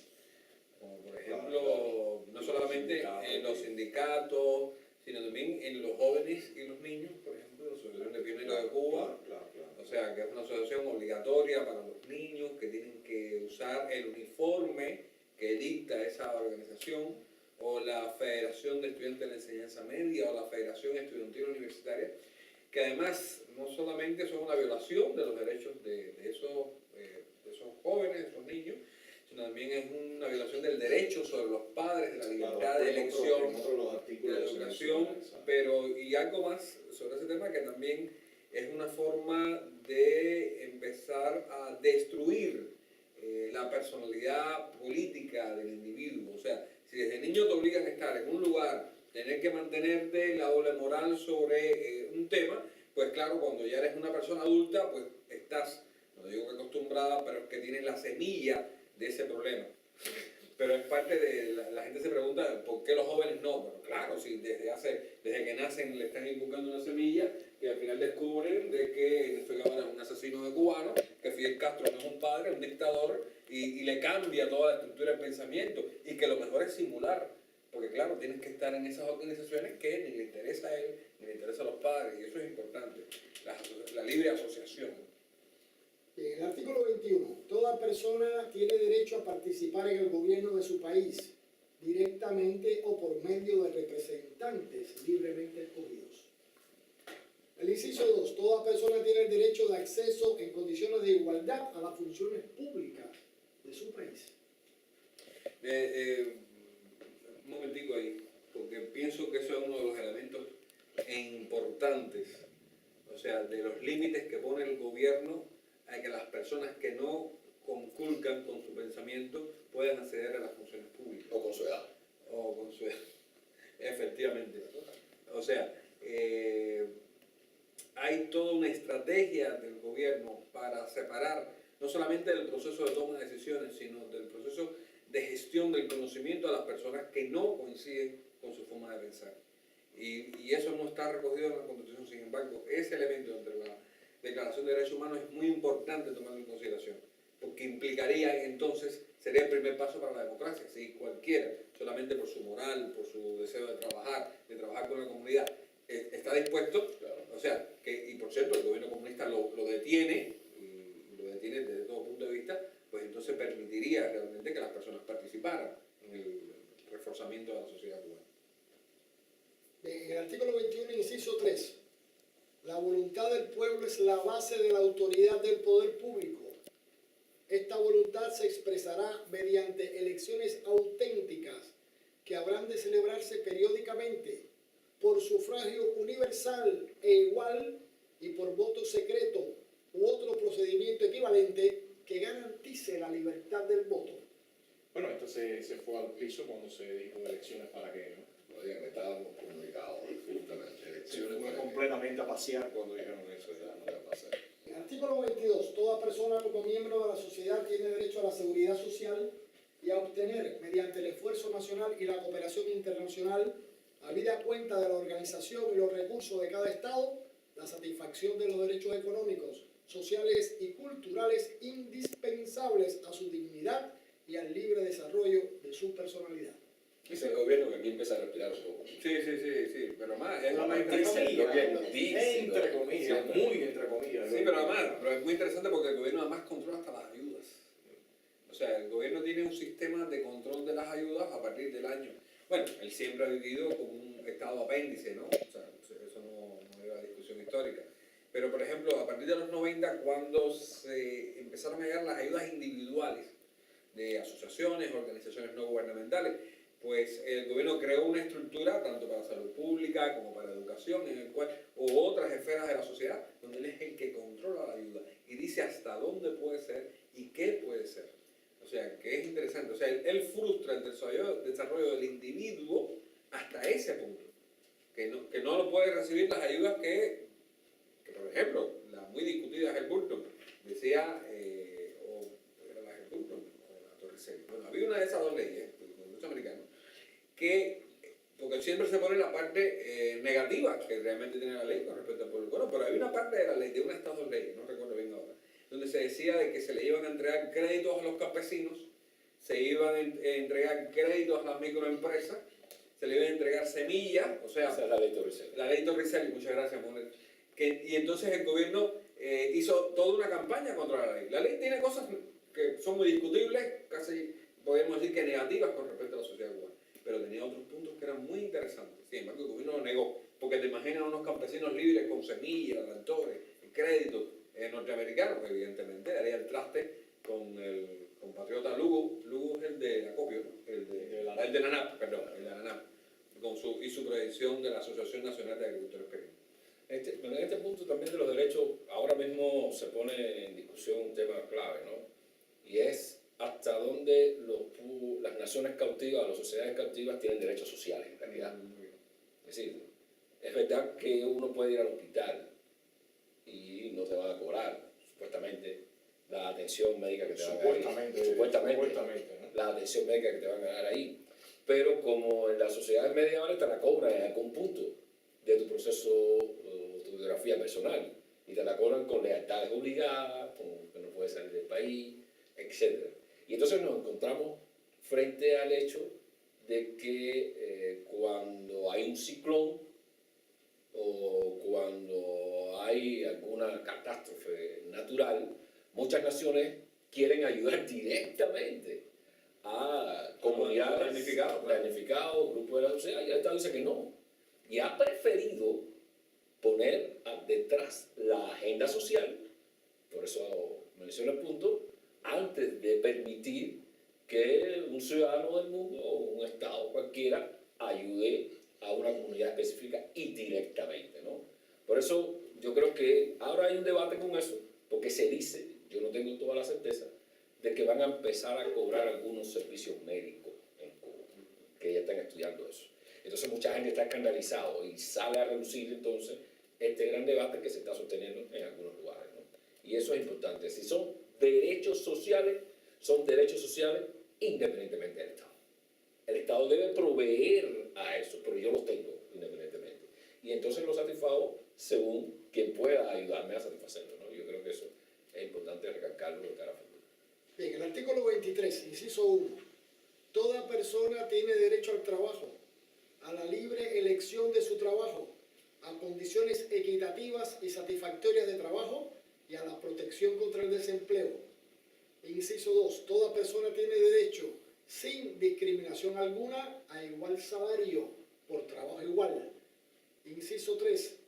Como por ejemplo, no solamente en los sindicatos, sino también en los jóvenes y los niños, por ejemplo, la Asociación de Pioneros de Cuba. Claro. O sea, que es una asociación obligatoria para los niños que tienen que usar el uniforme que dicta esa organización, o la Federación de Estudiantes de la Enseñanza Media, o la Federación Estudiantil Universitaria, que además no solamente son una violación de los derechos de esos jóvenes, de esos niños, sino también es una violación del derecho sobre los padres, de la libertad de elección, de la educación, pero y algo más sobre ese tema, que también es una forma de empezar a destruir la personalidad política del individuo. O sea, si desde niño te obligan a estar en un lugar, tener que mantenerte la doble moral sobre un tema, pues claro, cuando ya eres una persona adulta, pues estás, no digo que acostumbrada, pero es que tienes la semilla de ese problema. Pero es parte de, la gente se pregunta, ¿por qué los jóvenes no? Bueno, claro, si desde que nacen le están inculcando una semilla, y al final descubren de que en este caso es un asesino de cubano, que Fidel Castro no es un padre, un dictador, y le cambia toda la estructura del pensamiento, y que lo mejor es simular, porque claro, tienes que estar en esas organizaciones que ni le interesa a él, ni le interesa a los padres, y eso es importante, la libre asociación. En el artículo 21, toda persona tiene derecho a participar en el gobierno de su país, directamente o por medio de representantes libremente escogidos. El inciso 2, toda persona tiene el derecho de acceso en condiciones de igualdad a las funciones públicas de su país. Un momentico ahí, porque pienso que eso es uno de los elementos importantes, o sea, de los límites que pone el gobierno a que las personas que no conculcan con su pensamiento puedan acceder a las funciones públicas. O con su edad. O con su edad. Efectivamente. O sea, hay toda una estrategia del gobierno para separar no solamente del proceso de toma de decisiones, sino del proceso de gestión del conocimiento a las personas que no coinciden con su forma de pensar. Y eso no está recogido en la Constitución. Sin embargo, ese elemento entre la Declaración de Derechos Humanos es muy importante tomarlo en consideración, porque implicaría entonces, sería el primer paso para la democracia. Si cualquiera, solamente por su moral, por su deseo de trabajar con la comunidad, está dispuesto, claro, o sea, y por cierto, el gobierno comunista lo detiene, y lo detiene desde todo punto de vista, pues entonces permitiría realmente que las personas participaran en el reforzamiento de la sociedad cubana. En el artículo 21, inciso 3, la voluntad del pueblo es la base de la autoridad del poder público. Esta voluntad se expresará mediante elecciones auténticas que habrán de celebrarse periódicamente por sufragio universal e igual y por voto secreto u otro procedimiento equivalente que garantice la libertad del voto. Bueno, esto se fue al piso cuando se dijo elecciones para qué, ¿no? No digan que estábamos comunicados, justamente. Se Elecciones fue para que- completamente a pasear cuando dijeron eso. Ya no va a pasar. En el artículo 22, toda persona como miembro de la sociedad tiene derecho a la seguridad social y a obtener, mediante el esfuerzo nacional y la cooperación internacional, habida cuenta de la organización y los recursos de cada Estado, la satisfacción de los derechos económicos, sociales y culturales indispensables a su dignidad y al libre desarrollo de su personalidad. Es el gobierno que aquí empieza a respirar un poco. Sí, pero más, es lo Bueno, más entre interesante. comillas, entre comillas, muy entre comillas. Sí, pero además, pero es muy interesante porque el gobierno además controla hasta las ayudas. O sea, el gobierno tiene un sistema de control de las ayudas a partir del año. Bueno, él siempre ha vivido como un estado apéndice, ¿no? O sea, eso no lleva a discusión histórica. Pero, por ejemplo, a partir de los 90, cuando se empezaron a llegar las ayudas individuales de asociaciones, organizaciones no gubernamentales, pues el gobierno creó una estructura tanto para salud pública como para educación, en el cual, o otras esferas de la sociedad, donde él es el que controla la ayuda y dice hasta dónde puede ser y qué puede ser. O sea, que es interesante. O sea, él frustra el desarrollo del individuo hasta ese punto, que no lo puede recibir las ayudas que por ejemplo, la muy discutida Helburton decía, o era la Helburton o la Torricelli. Bueno, había una de esas dos leyes del Congreso americano que, porque siempre se pone la parte negativa que realmente tiene la ley con respecto al pueblo cubano, pero había una parte de la ley, de una de estas dos leyes, no recuerdo bien ahora, donde se decía de que se le iban a entregar créditos a los campesinos, se iban a entregar créditos a las microempresas, se le iban a entregar semillas, o sea, Esa es la ley Torricelli. la ley Torricelli, muchas gracias, Monet. Y entonces el gobierno hizo toda una campaña contra la ley. La ley tiene cosas que son muy discutibles, casi podemos decir que negativas con respecto a la sociedad cubana, pero tenía otros puntos que eran muy interesantes. Sin embargo, el gobierno lo negó, porque te imaginas unos campesinos libres con semillas, tractores, créditos norteamericanos, que evidentemente haría el traste con el compatriota Lugo. Lugo es el de Acopio, ¿no? el de NANAP, perdón, el de NANAP, y su proyección de la Asociación Nacional de Agricultores Pequeños. En este punto también de los derechos, ahora mismo se pone en discusión un tema clave, ¿no? Y es hasta dónde las naciones cautivas, las sociedades cautivas tienen derechos sociales, en realidad. Es decir, es verdad que uno puede ir al hospital y no te van a cobrar, supuestamente, la atención médica que te van a dar ahí. Supuestamente, ¿no? La atención médica que te van a dar ahí. Pero como en las sociedades medievales te la cobran en algún punto de tu proceso, tu biografía personal, y te la cobran con lealtades obligadas, con que no puedes salir del país, etc. Y entonces nos encontramos frente al hecho de que cuando hay un ciclón o cuando hay alguna catástrofe natural, muchas naciones quieren ayudar directamente a comunidades damnificadas, grupos de la sociedad, y el Estado dice que no. Y ha preferido poner detrás la agenda social, por eso menciono el punto, antes de permitir que un ciudadano del mundo o un Estado cualquiera ayude a una comunidad específica y directamente, ¿no? Por eso yo creo que ahora hay un debate con eso, porque se dice, yo no tengo toda la certeza, de que van a empezar a cobrar algunos servicios médicos en Cuba, que ya están estudiando eso. Entonces mucha gente está escandalizada y sale a reducir entonces este gran debate que se está sosteniendo en algunos lugares, ¿no? Y eso es importante. Si son derechos sociales independientemente del Estado. El Estado debe proveer a eso, pero yo los tengo independientemente. Y entonces los satisfago según quien pueda ayudarme a satisfacerlo, ¿no? Yo creo que eso es importante recalcarlo de cara a futuro. Bien, el artículo 23, inciso 1. Toda persona tiene derecho al trabajo, a la libre elección de su trabajo, a condiciones equitativas y satisfactorias de trabajo y a la protección contra el desempleo. Inciso 2. Toda persona tiene derecho, sin discriminación alguna, a igual salario por trabajo igual. Inciso 3.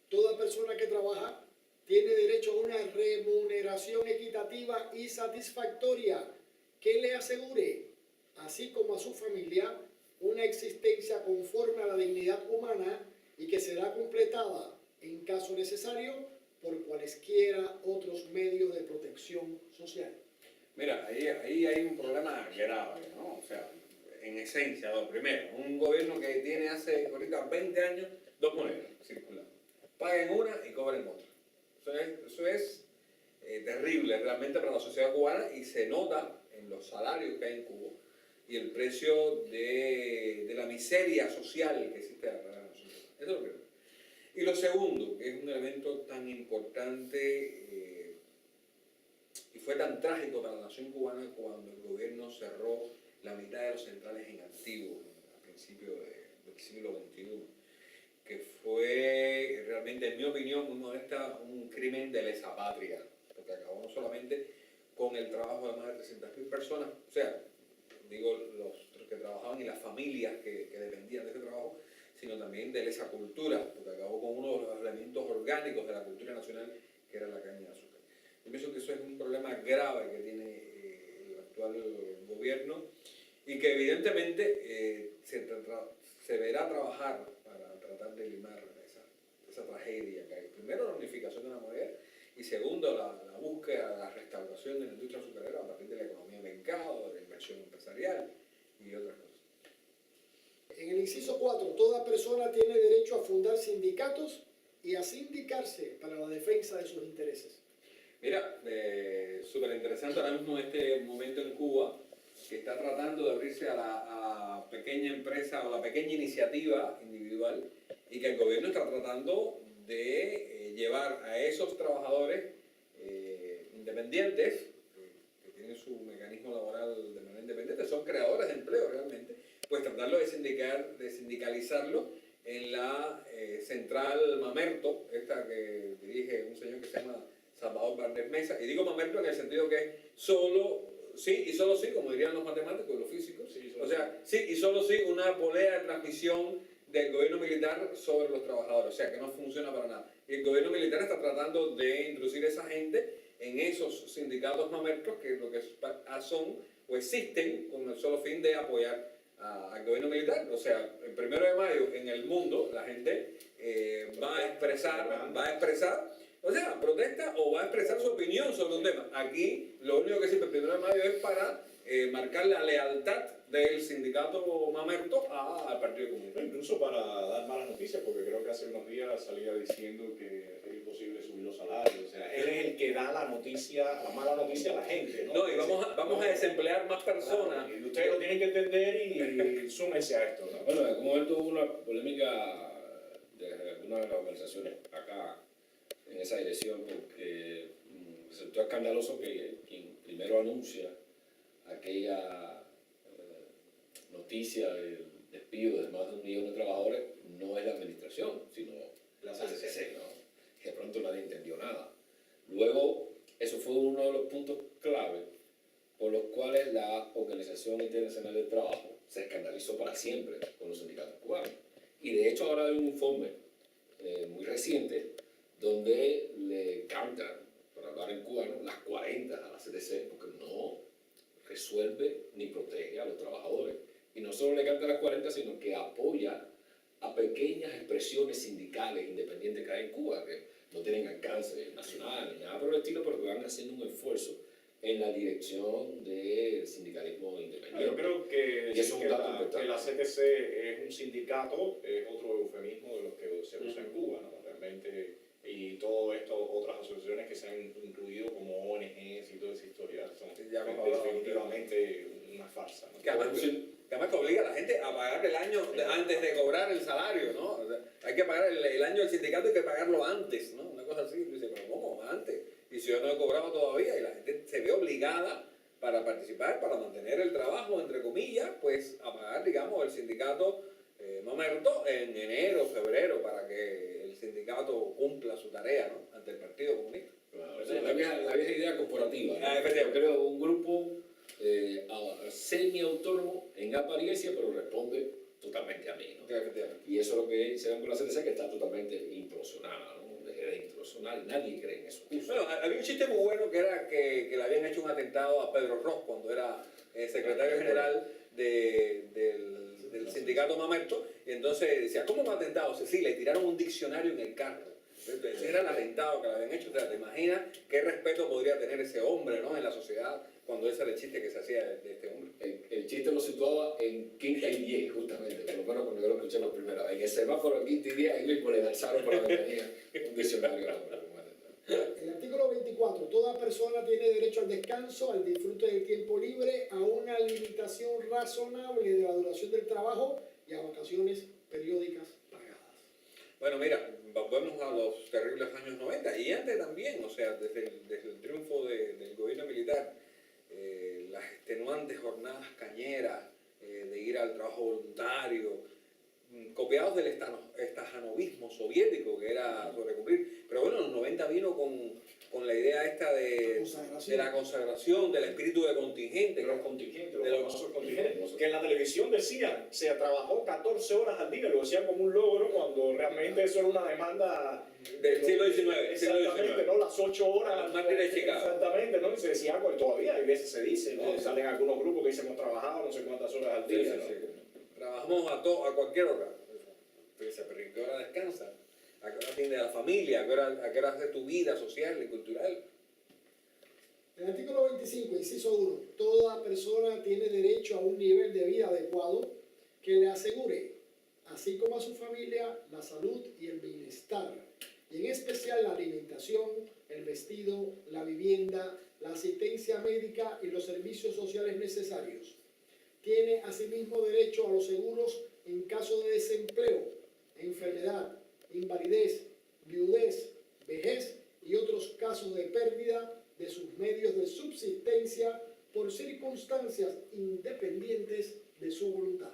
Toda persona que trabaja tiene derecho a una remuneración equitativa y satisfactoria que le asegure, así como a su familia, una existencia conforme a la dignidad humana y que será completada, en caso necesario, por cualesquiera otros medios de protección social. Mira, ahí hay un problema grave, ¿no? O sea, en esencia, primero, un gobierno que tiene hace ahorita 20 años dos monedas circulando. Paguen una y cobren otra. Eso es terrible realmente para la sociedad cubana y se nota en los salarios que hay en Cuba y el precio de la miseria social que existe en la sociedad. Eso es lo primero. Y lo segundo, que es un elemento tan importante y fue tan trágico para la nación cubana cuando el gobierno cerró la mitad de los centrales en activo, principios del siglo XXI, que fue realmente, en mi opinión, muy modesta, un crimen de lesa patria, porque acabó no solamente con el trabajo de más de 300.000 personas, o sea, digo los que trabajaban y las familias que dependían de ese trabajo, sino también de lesa cultura, porque acabó con uno de los elementos orgánicos de la cultura nacional, que era la caña de azúcar. Yo pienso que eso es un problema grave que tiene el actual gobierno y que evidentemente se verá trabajar para tratar de limar esa tragedia que hay. Primero, la unificación de la moneda y segundo, la búsqueda, la restauración de la industria azucarera a partir de la economía de mercado, de la inversión empresarial y otras cosas. En el inciso 4, toda persona tiene derecho a fundar sindicatos y a sindicarse para la defensa de sus intereses. Mira, súper interesante ahora mismo este momento en Cuba, que está tratando de abrirse a la pequeña empresa o la pequeña iniciativa individual y que el gobierno está tratando de llevar a esos trabajadores independientes, que tienen su mecanismo laboral de manera independiente, son creadores de empleo realmente, pues tratarlo de sindicalizarlo en la central Mamerto, esta que dirige un señor que se llama Salvador Barnet Mesa, y digo Mamerto en el sentido que es solo sí y solo sí, como dirían los matemáticos y los físicos, Sí, o sea, sí y solo sí, una polea de transmisión del gobierno militar sobre los trabajadores, o sea, que no funciona para nada. Y el gobierno militar está tratando de introducir a esa gente en esos sindicatos mamertos que lo que son o existen con el solo fin de apoyar al gobierno militar. O sea, el 1 de mayo en el mundo la gente va a expresar, o sea, protesta o va a expresar su opinión sobre un tema. Aquí lo único que sirve el 1 de mayo es para marcar la lealtad del sindicato mamerto al Partido Comunista. Incluso para dar malas noticias, porque creo que hace unos días salía diciendo que es imposible subir los salarios. O sea, él es el que da la noticia, la mala noticia a la gente, ¿no? No, y vamos a desemplear más personas. Y ustedes lo tienen que entender y súmense a esto, ¿no? Bueno, en algún momento hubo una polémica de algunas de las organizaciones acá en esa dirección, porque resultó escandaloso que quien primero anuncia aquella noticia del despido de más de 1 millón de trabajadores no es la administración, sino la CCC, ¿no? Que de pronto nadie entendió nada. Luego, eso fue uno de los puntos clave por los cuales la Organización Internacional del Trabajo se escandalizó para siempre con los sindicatos cubanos. Y de hecho ahora hay un informe muy reciente donde le cantan, para hablar en cubano, las 40 a la CTC, porque no resuelve ni protege a los trabajadores. Y no solo le canta las 40, sino que apoya a pequeñas expresiones sindicales independientes que hay en Cuba, que no tienen alcance nacional ni nada por el estilo, pero que van haciendo un esfuerzo en la dirección del sindicalismo independiente. Yo creo que, y eso es un dato que importante. la CTC es un sindicato, es otro eufemismo de los que se usa en Cuba, ¿no? Realmente, y todas estas otras asociaciones que se han incluido como ONGs y toda esa historia son definitivamente una farsa, ¿no? Que además que obliga a la gente a pagar el año antes de cobrar el salario, ¿no? O sea, hay que pagar el año del sindicato, hay que pagarlo antes, ¿no? Una cosa así, y tú dices, pero ¿cómo? Antes. Y si yo no he cobrado todavía, y la gente se ve obligada para participar, para mantener el trabajo, entre comillas, pues a pagar, digamos, el sindicato mamerto en enero, febrero, para que el sindicato cumpla su tarea, ¿no? Ante el Partido Comunista. Claro, esa es la vieja idea corporativa, ¿no? Efectivamente. Yo creo un grupo semi-autónomo en apariencia, pero responde totalmente a mí, ¿no? Efectivamente. Y eso es lo que se ve con la CTC, que está totalmente implosionada, ¿no? De implosionar, y nadie cree en eso. Bueno, había un chiste muy bueno que era que le habían hecho un atentado a Pedro Ross cuando era secretario general del sindicato mamerto, y entonces decía, ¿cómo un atentado? Sí, le tiraron un diccionario en el carro. Ese era el atentado que le habían hecho. O sea, ¿te imaginas qué respeto podría tener ese hombre, ¿no? En la sociedad, cuando ese era el chiste que se hacía de este hombre. El chiste lo situaba en quinta y 10, justamente, por lo menos cuando yo lo escuché la primera vez. En el semáforo en quinta y 10, ahí mismo le lanzaron por la ventanilla un diccionario al hombre. El artículo 24. Toda persona tiene derecho al descanso, al disfrute del tiempo libre, a una limitación razonable de la duración del trabajo y a vacaciones periódicas pagadas. Bueno, mira, volvemos a los terribles años 90 y antes también, o sea, desde el triunfo del gobierno militar, las extenuantes jornadas cañeras de ir al trabajo voluntario, copiados del estajanovismo soviético, que era sobrecumplir. Pero bueno, en los 90 vino con la idea esta de la consagración, del espíritu de contingente. De los contingentes, de los los famosos contingentes, que en la televisión decían, se trabajó 14 horas al día, lo decían como un logro, cuando realmente eso era una demanda del siglo XIX. Exactamente, ¿no? Las 8 horas. Las mártires de Chicago. Exactamente, ¿no? Y se decía algo, y todavía hay veces se dice, ¿no? Sí. Salen algunos grupos que dicen, hemos trabajado no sé cuántas horas al Sí, día, sí, ¿no? sí. Trabajamos a cualquier hora. Pero ¿a qué hora descansa? ¿A qué hora atiende a la familia? ¿A qué hora hace tu vida social y cultural? En el artículo 25, inciso 1, toda persona tiene derecho a un nivel de vida adecuado que le asegure, así como a su familia, la salud y el bienestar, y en especial la alimentación, el vestido, la vivienda, la asistencia médica y los servicios sociales necesarios. Tiene asimismo derecho a los seguros en caso de desempleo, enfermedad, invalidez, viudez, vejez y otros casos de pérdida de sus medios de subsistencia por circunstancias independientes de su voluntad.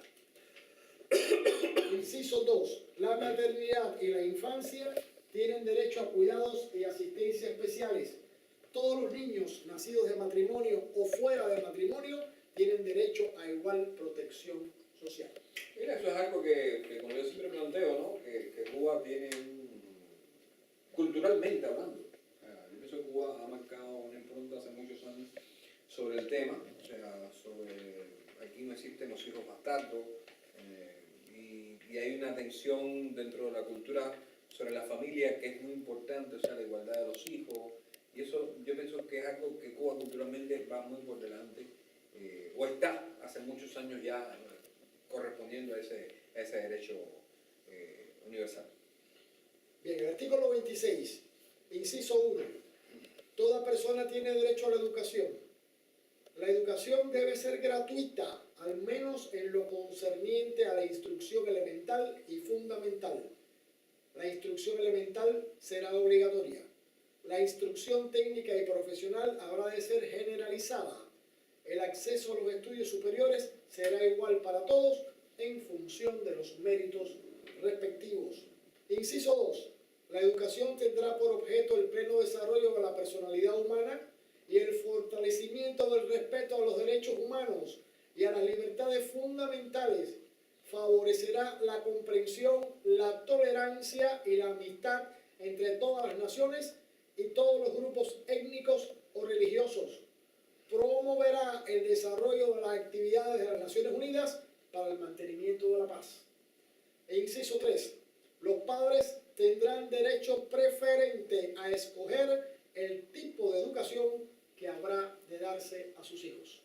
Inciso 2. La maternidad y la infancia tienen derecho a cuidados y asistencia especiales. Todos los niños nacidos de matrimonio o fuera de matrimonio tienen derecho a igual protección social. Mira, eso es algo que como yo siempre planteo, ¿no? Que Cuba tiene culturalmente hablando. Yo pienso que Cuba ha marcado una impronta hace muchos años sobre el tema, o sea, aquí no existen los hijos bastardos, y hay una tensión dentro de la cultura sobre la familia que es muy importante, o sea, la igualdad de los hijos, y eso yo pienso que es algo que Cuba culturalmente va muy por delante, o está hace muchos años ya correspondiendo a ese derecho universal. Bien, el artículo 26, inciso 1. Toda persona tiene derecho a la educación. La educación debe ser gratuita, al menos en lo concerniente a la instrucción elemental y fundamental. La instrucción elemental será obligatoria. La instrucción técnica y profesional habrá de ser generalizada. El acceso a los estudios superiores será igual para todos en función de los méritos respectivos. Inciso 2. La educación tendrá por objeto el pleno desarrollo de la personalidad humana y el fortalecimiento del respeto a los derechos humanos y a las libertades fundamentales. Favorecerá la comprensión, la tolerancia y la amistad entre todas las naciones y todos los grupos étnicos o religiosos. Promoverá el desarrollo de las actividades de las Naciones Unidas para el mantenimiento de la paz. E inciso 3. Los padres tendrán derecho preferente a escoger el tipo de educación que habrá de darse a sus hijos.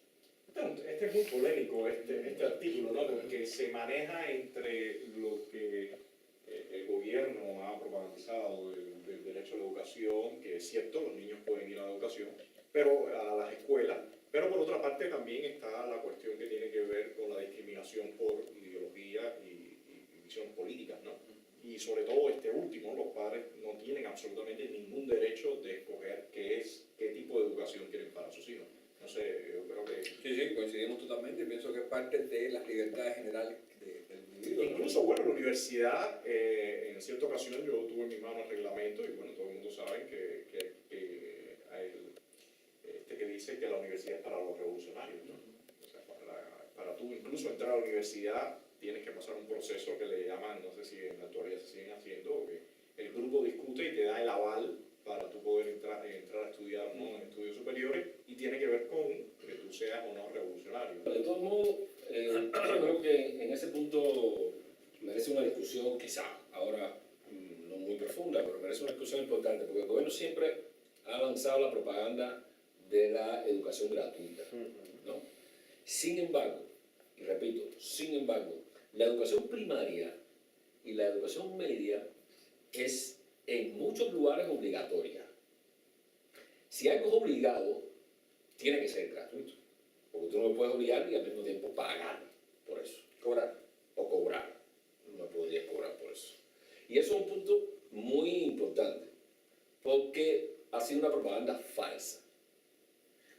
Este es muy polémico, este artículo, ¿no? Porque se maneja entre lo que el gobierno ha propagandizado del derecho a la educación, que es cierto, los niños pueden ir a la educación, pero a las escuelas, pero por otra parte también está la cuestión que tiene que ver con la discriminación por ideología y visiones políticas, ¿no? Y sobre todo este último, los padres no tienen absolutamente ningún derecho de escoger qué tipo de educación quieren para sus hijos. No sé, yo creo que... Sí, coincidimos totalmente, pienso que es parte de las libertades generales del individuo. Incluso, bueno, la universidad, en cierta ocasión yo tuve en mis manos el reglamento y bueno, todo el mundo sabe que hay que dice que la universidad es para los revolucionarios, ¿no? O sea, para tú incluso entrar a la universidad tienes que pasar un proceso que le llaman, no sé si en la actualidad se siguen haciendo, o que el grupo discute y te da el aval para tú poder entrar a estudiar, ¿no?, en estudios superiores, y tiene que ver con que tú seas o no revolucionario. De todos modos, yo creo que en ese punto merece una discusión, quizá ahora no muy profunda, pero merece una discusión importante, porque el gobierno siempre ha lanzado la propaganda de la educación gratuita, ¿no? Sin embargo, y repito, sin embargo, la educación primaria y la educación media es en muchos lugares obligatoria. Si algo es obligado, tiene que ser gratuito, porque tú no me puedes obligar y al mismo tiempo pagar por eso. Cobrar. O cobrar. No me podrías cobrar por eso. Y eso es un punto muy importante, porque ha sido una propaganda falsa.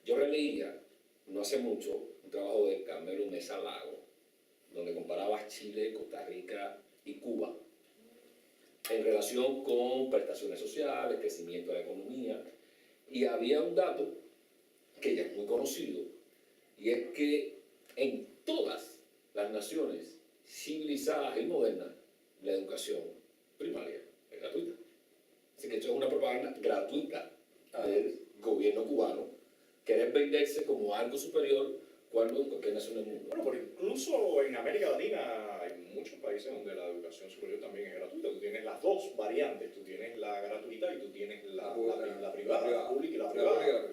Yo releía, no hace mucho, un trabajo de Carmelo Mesa Lago, donde comparaba Chile, Costa Rica y Cuba en relación con prestaciones sociales, crecimiento de la economía, y había un dato que ya es muy conocido, y es que en todas las naciones civilizadas y modernas la educación primaria es gratuita. Así que esto es una propaganda gratuita del gobierno cubano, querer venderse como algo superior cuando en cualquier nación del mundo. Bueno, pero incluso en América Latina hay muchos países donde la educación superior también es gratuita. Tú tienes las dos variantes, tú tienes la gratuita y tú tienes la privada, la pública y la privada.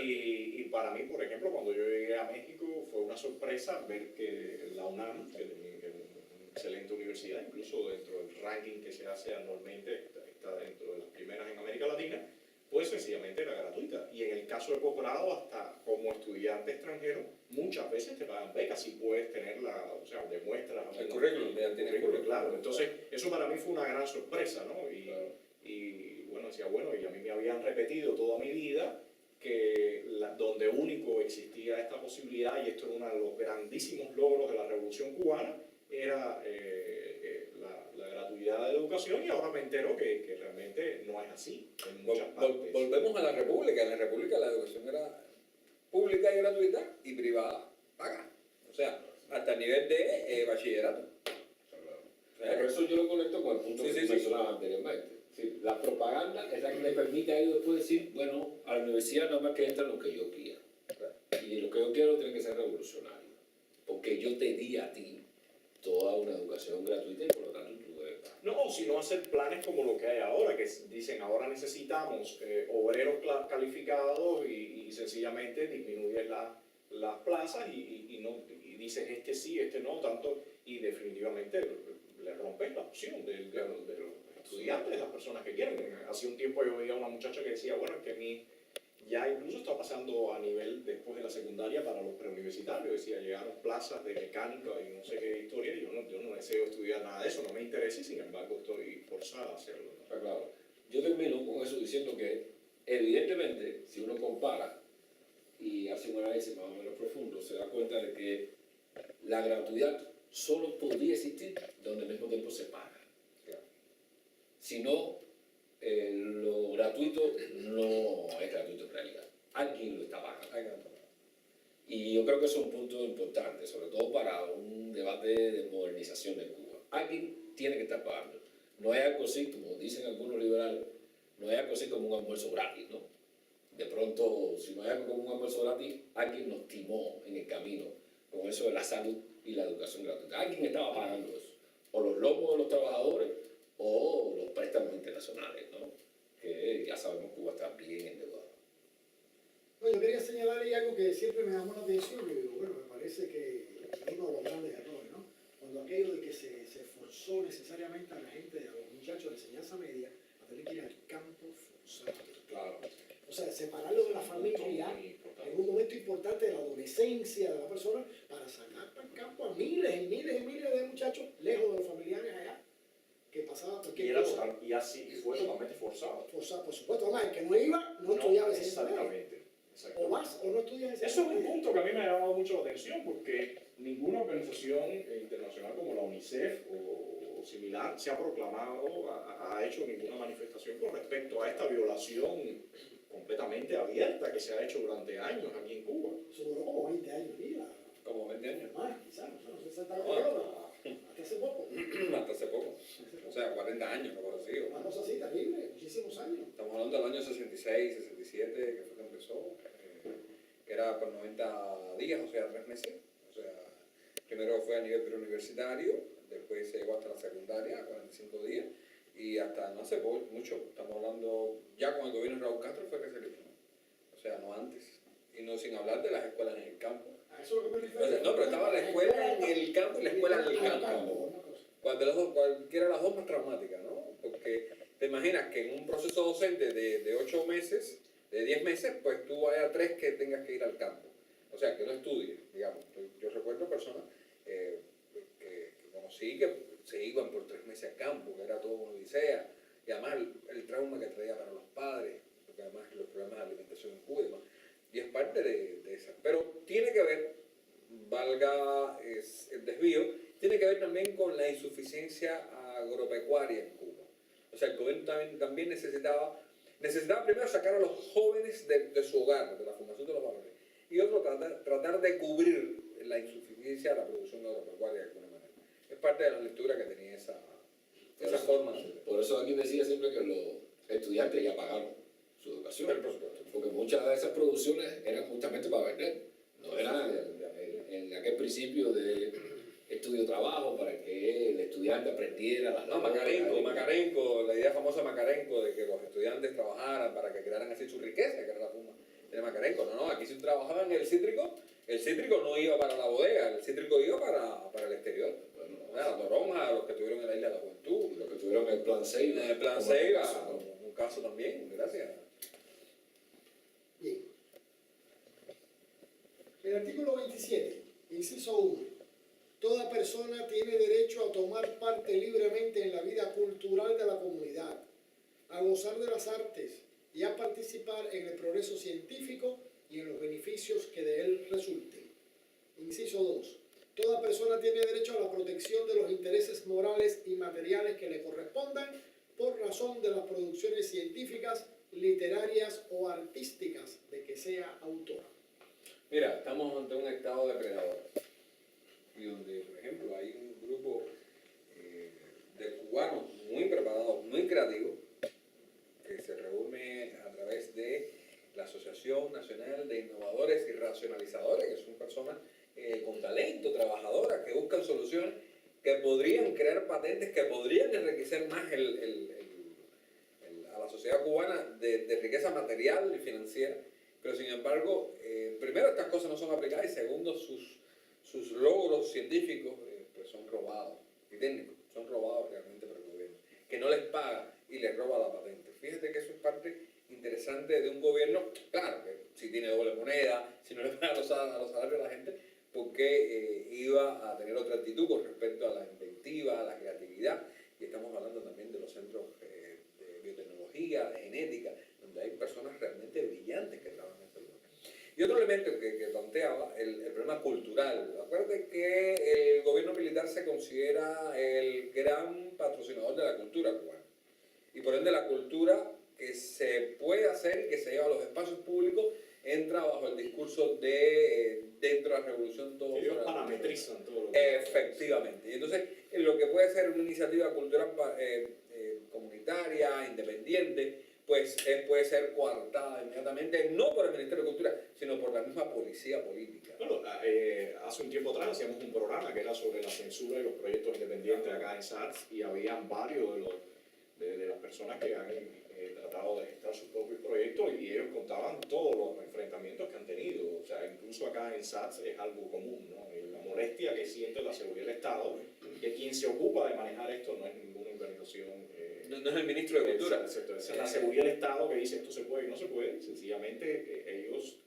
Y para mí, por ejemplo, cuando yo llegué a México fue una sorpresa ver que la UNAM, que es una excelente universidad, incluso dentro del ranking que se hace anualmente, está dentro de las primeras en América Latina, pues sencillamente era gratuita. Y en el caso de posgrado, hasta como estudiante extranjero, muchas veces te pagan becas si puedes tenerla, o sea, demuestras El currículum, ya tienes currículum. claro. Entonces, eso para mí fue una gran sorpresa, ¿no? Claro. Y bueno, decía, bueno, y a mí me habían repetido toda mi vida que donde único existía esta posibilidad, y esto era uno de los grandísimos logros de la Revolución Cubana, era la gratuidad de la educación, y ahora me entero que realmente no es así en muchas partes. Volvemos a la República. En la República la educación era pública y gratuita y privada paga. O sea, hasta el nivel de bachillerato. Por eso yo lo conecto con el punto Sí, que sí, sí. mencionaba anteriormente. Sí, la propaganda es la que me permite a ellos después decir, bueno, a la universidad nada más que entra lo que yo quiera. Y lo que yo quiero tiene que ser revolucionario. Porque yo te di a ti toda una educación gratuita y por lo tanto tú debes pagar. No, sino hacer planes como lo que hay ahora, que dicen ahora necesitamos obreros calificados y sencillamente disminuyen las plazas y dices este sí, este no, tanto, y definitivamente le rompes la opción de los estudiantes, de las personas que quieren. Hace un tiempo yo veía a una muchacha que decía, bueno, es que a mí ya incluso está pasando a nivel después de la secundaria para los preuniversitarios. Decía, llegaron plazas de mecánica y no sé qué historia, y yo no deseo estudiar nada de eso, no me interesa, y sin embargo estoy forzada a hacerlo, ¿no? Está claro. Yo termino con eso diciendo que, evidentemente, si uno compara y hace un análisis más o menos profundo, se da cuenta de que la gratuidad solo podría existir donde al mismo tiempo se paga. Si no, lo gratuito no es gratuito en realidad. Alguien lo está pagando. Y yo creo que eso es un punto importante, sobre todo para un debate de modernización de Cuba. Alguien tiene que estar pagando. No hay algo así, como dicen algunos liberales, no hay algo así como un almuerzo gratis, ¿no? De pronto, si no hay algo como un almuerzo gratis, alguien nos timó en el camino con eso de la salud y la educación gratuita. Alguien estaba pagando eso. O los lomos de los trabajadores o los préstamos internacionales, ¿no? Que ya sabemos Cuba está bien endeudada. No, yo quería señalar ahí algo que siempre me llamó la atención, y digo, bueno, me parece que es uno de los grandes errores, ¿no? Cuando aquello de que se forzó necesariamente a la gente, a los muchachos de enseñanza media, a tener que ir al campo forzado. Claro. O sea, separarlo de la familia en un momento importante de la adolescencia de la persona para sacar para el campo a miles y miles y miles de muchachos lejos de los familiares allá, que pasaba cualquier cosa. Y así fue totalmente forzado. Forzado, por supuesto, además, el que no iba no estudiaba enseñanza media. Exactamente. O vas o no estudias enseñanza Eso es un media. punto que a mí me ha llamado mucho la atención, porque ninguna organización internacional como la UNICEF o similar se ha proclamado, ha hecho ninguna manifestación con respecto a esta violación completamente abierta que se ha hecho durante años aquí en Cuba. Eso duró como 20 años, mira. Como 20 años. Más, quizás, no sé exactamente, pero hasta hace poco. Hasta hace poco. O sea, 40 años, como así. Una cosa así terrible, muchísimos años. Estamos hablando del año 66, 67, que fue que empezó, que era por 90 días, o sea, 3 meses. O sea, primero fue a nivel preuniversitario, después se llegó hasta la secundaria, 45 días, y hasta no hace mucho, estamos hablando, ya con el gobierno de Raúl Castro fue que se eliminó. O sea, no antes. Y no sin hablar de las escuelas en el campo. A eso es lo que me refiero. O sea, no, pero estaba la escuela en el campo y la escuela en el campo. Cualquiera de las dos más traumáticas, ¿no? Porque te imaginas que en un proceso docente de 8 meses, de 10 meses, pues tú vayas a 3 que tengas que ir al campo. O sea, que no estudies, digamos. Yo recuerdo personas que conocí que se iban por 3 meses al campo, que era todo una odisea. Y además el trauma que traía para los padres, porque además los problemas de alimentación en Cuba y demás. Y es parte de esa. Pero tiene que ver, valga valga el desvío, tiene que ver también con la insuficiencia agropecuaria en Cuba. O sea, el gobierno también necesitaba primero sacar a los jóvenes de su hogar, de la formación de los varones, y otro, tratar de cubrir la insuficiencia de la producción agropecuaria de alguna manera. Es parte de la lectura que tenía esa forma. Por eso aquí decía siempre que los estudiantes ya pagaron su educación. Pero, por supuesto. Porque muchas de esas producciones eran justamente para vender. No eran en aquel principio de estudio-trabajo para que el estudiante aprendiera las No, Macarenco, la idea famosa de Macarenco de que los estudiantes trabajaran para que crearan así su riqueza, que era la forma de Macarenco. No, aquí si trabajaba en el cítrico no iba para la bodega, el cítrico iba para el exterior. Bueno, la toronja, los que tuvieron en la Isla de la Juventud. Los que tuvieron el plan Ceiba. En el plan Ceiba, un caso también, gracias. Bien. El artículo 27, inciso 1. Toda persona tiene derecho a tomar parte libremente en la vida cultural de la comunidad, a gozar de las artes y a participar en el progreso científico y en los beneficios que de él resulten. Inciso 2. Toda persona tiene derecho a la protección de los intereses morales y materiales que le correspondan por razón de las producciones científicas, literarias o artísticas de que sea autor. Mira, estamos ante un estado depredador. Y donde, por ejemplo, hay un grupo de cubanos muy preparados, muy creativos, que se reúne a través de la Asociación Nacional de Innovadores y Racionalizadores, que son personas con talento, trabajadoras, que buscan soluciones, que podrían crear patentes, que podrían enriquecer más a la sociedad cubana de riqueza material y financiera. Pero sin embargo, primero, estas cosas no son aplicadas y segundo, sus logros científicos pues son robados, y técnicos, son robados realmente por el gobierno, que no les paga y les roba la patente. Fíjate que eso es parte interesante de un gobierno, claro, que si tiene doble moneda, si no le paga los salarios a la gente, porque iba a tener otra actitud con respecto a la inventiva, a la creatividad, y estamos hablando también de los centros de biotecnología, de genética, donde hay personas realmente brillantes que trabajan en ese lugar. Y otro elemento que planteaba, el problema cultural. Acuérdate que el gobierno militar se considera el gran patrocinador de la cultura cubana. Y por ende la cultura que se puede hacer y que se lleva a los espacios públicos entra bajo el discurso de dentro de la revolución todo. Ellos parametrizan todo lo que... Efectivamente. Y entonces lo que puede ser una iniciativa cultural comunitaria, independiente, pues puede ser coartada inmediatamente, no por el Ministerio de Cultura, sino por la misma policía política. Bueno, hace un tiempo atrás hacíamos un programa que era sobre la censura y los proyectos independientes acá en SATS, y habían varios de las personas que han tratado de gestar sus propios proyectos, y ellos contaban todos los enfrentamientos que han tenido. O sea, incluso acá en SATS es algo común, ¿no? La molestia que siente la seguridad del Estado, que quien se ocupa de manejar esto no es ninguna organización. No es el ministro de Cultura. Exacto, es la seguridad del Estado que dice esto se puede y no se puede. Sencillamente ellos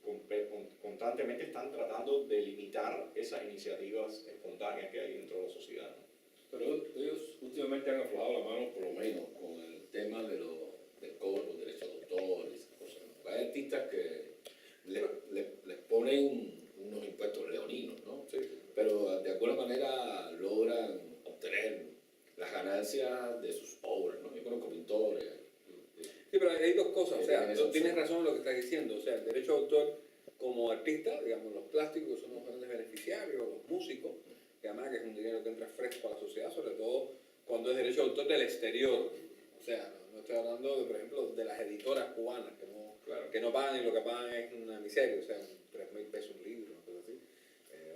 constantemente están tratando de limitar esas iniciativas espontáneas que hay dentro de la sociedad, ¿no? Pero ellos últimamente han aflojado la mano, por lo menos, con el tema del cobro, los derechos de autor y esas cosas, ¿no? Hay artistas que les ponen unos impuestos leoninos, ¿no? Sí. Pero de alguna manera logran obtener las ganancias de sus obras, ¿no? Yo conozco pintores. Sí, pero hay dos cosas, o sea, tú tienes razón en lo que estás diciendo, o sea, el derecho de autor como artista, digamos, los plásticos son los grandes beneficiarios, los músicos, que además que es un dinero que entra fresco a la sociedad, sobre todo cuando es derecho de autor del exterior. O sea, no estoy hablando, por ejemplo, de las editoras cubanas, que no pagan y lo que pagan es una miseria, o sea, 3.000 pesos un libro, una cosa así.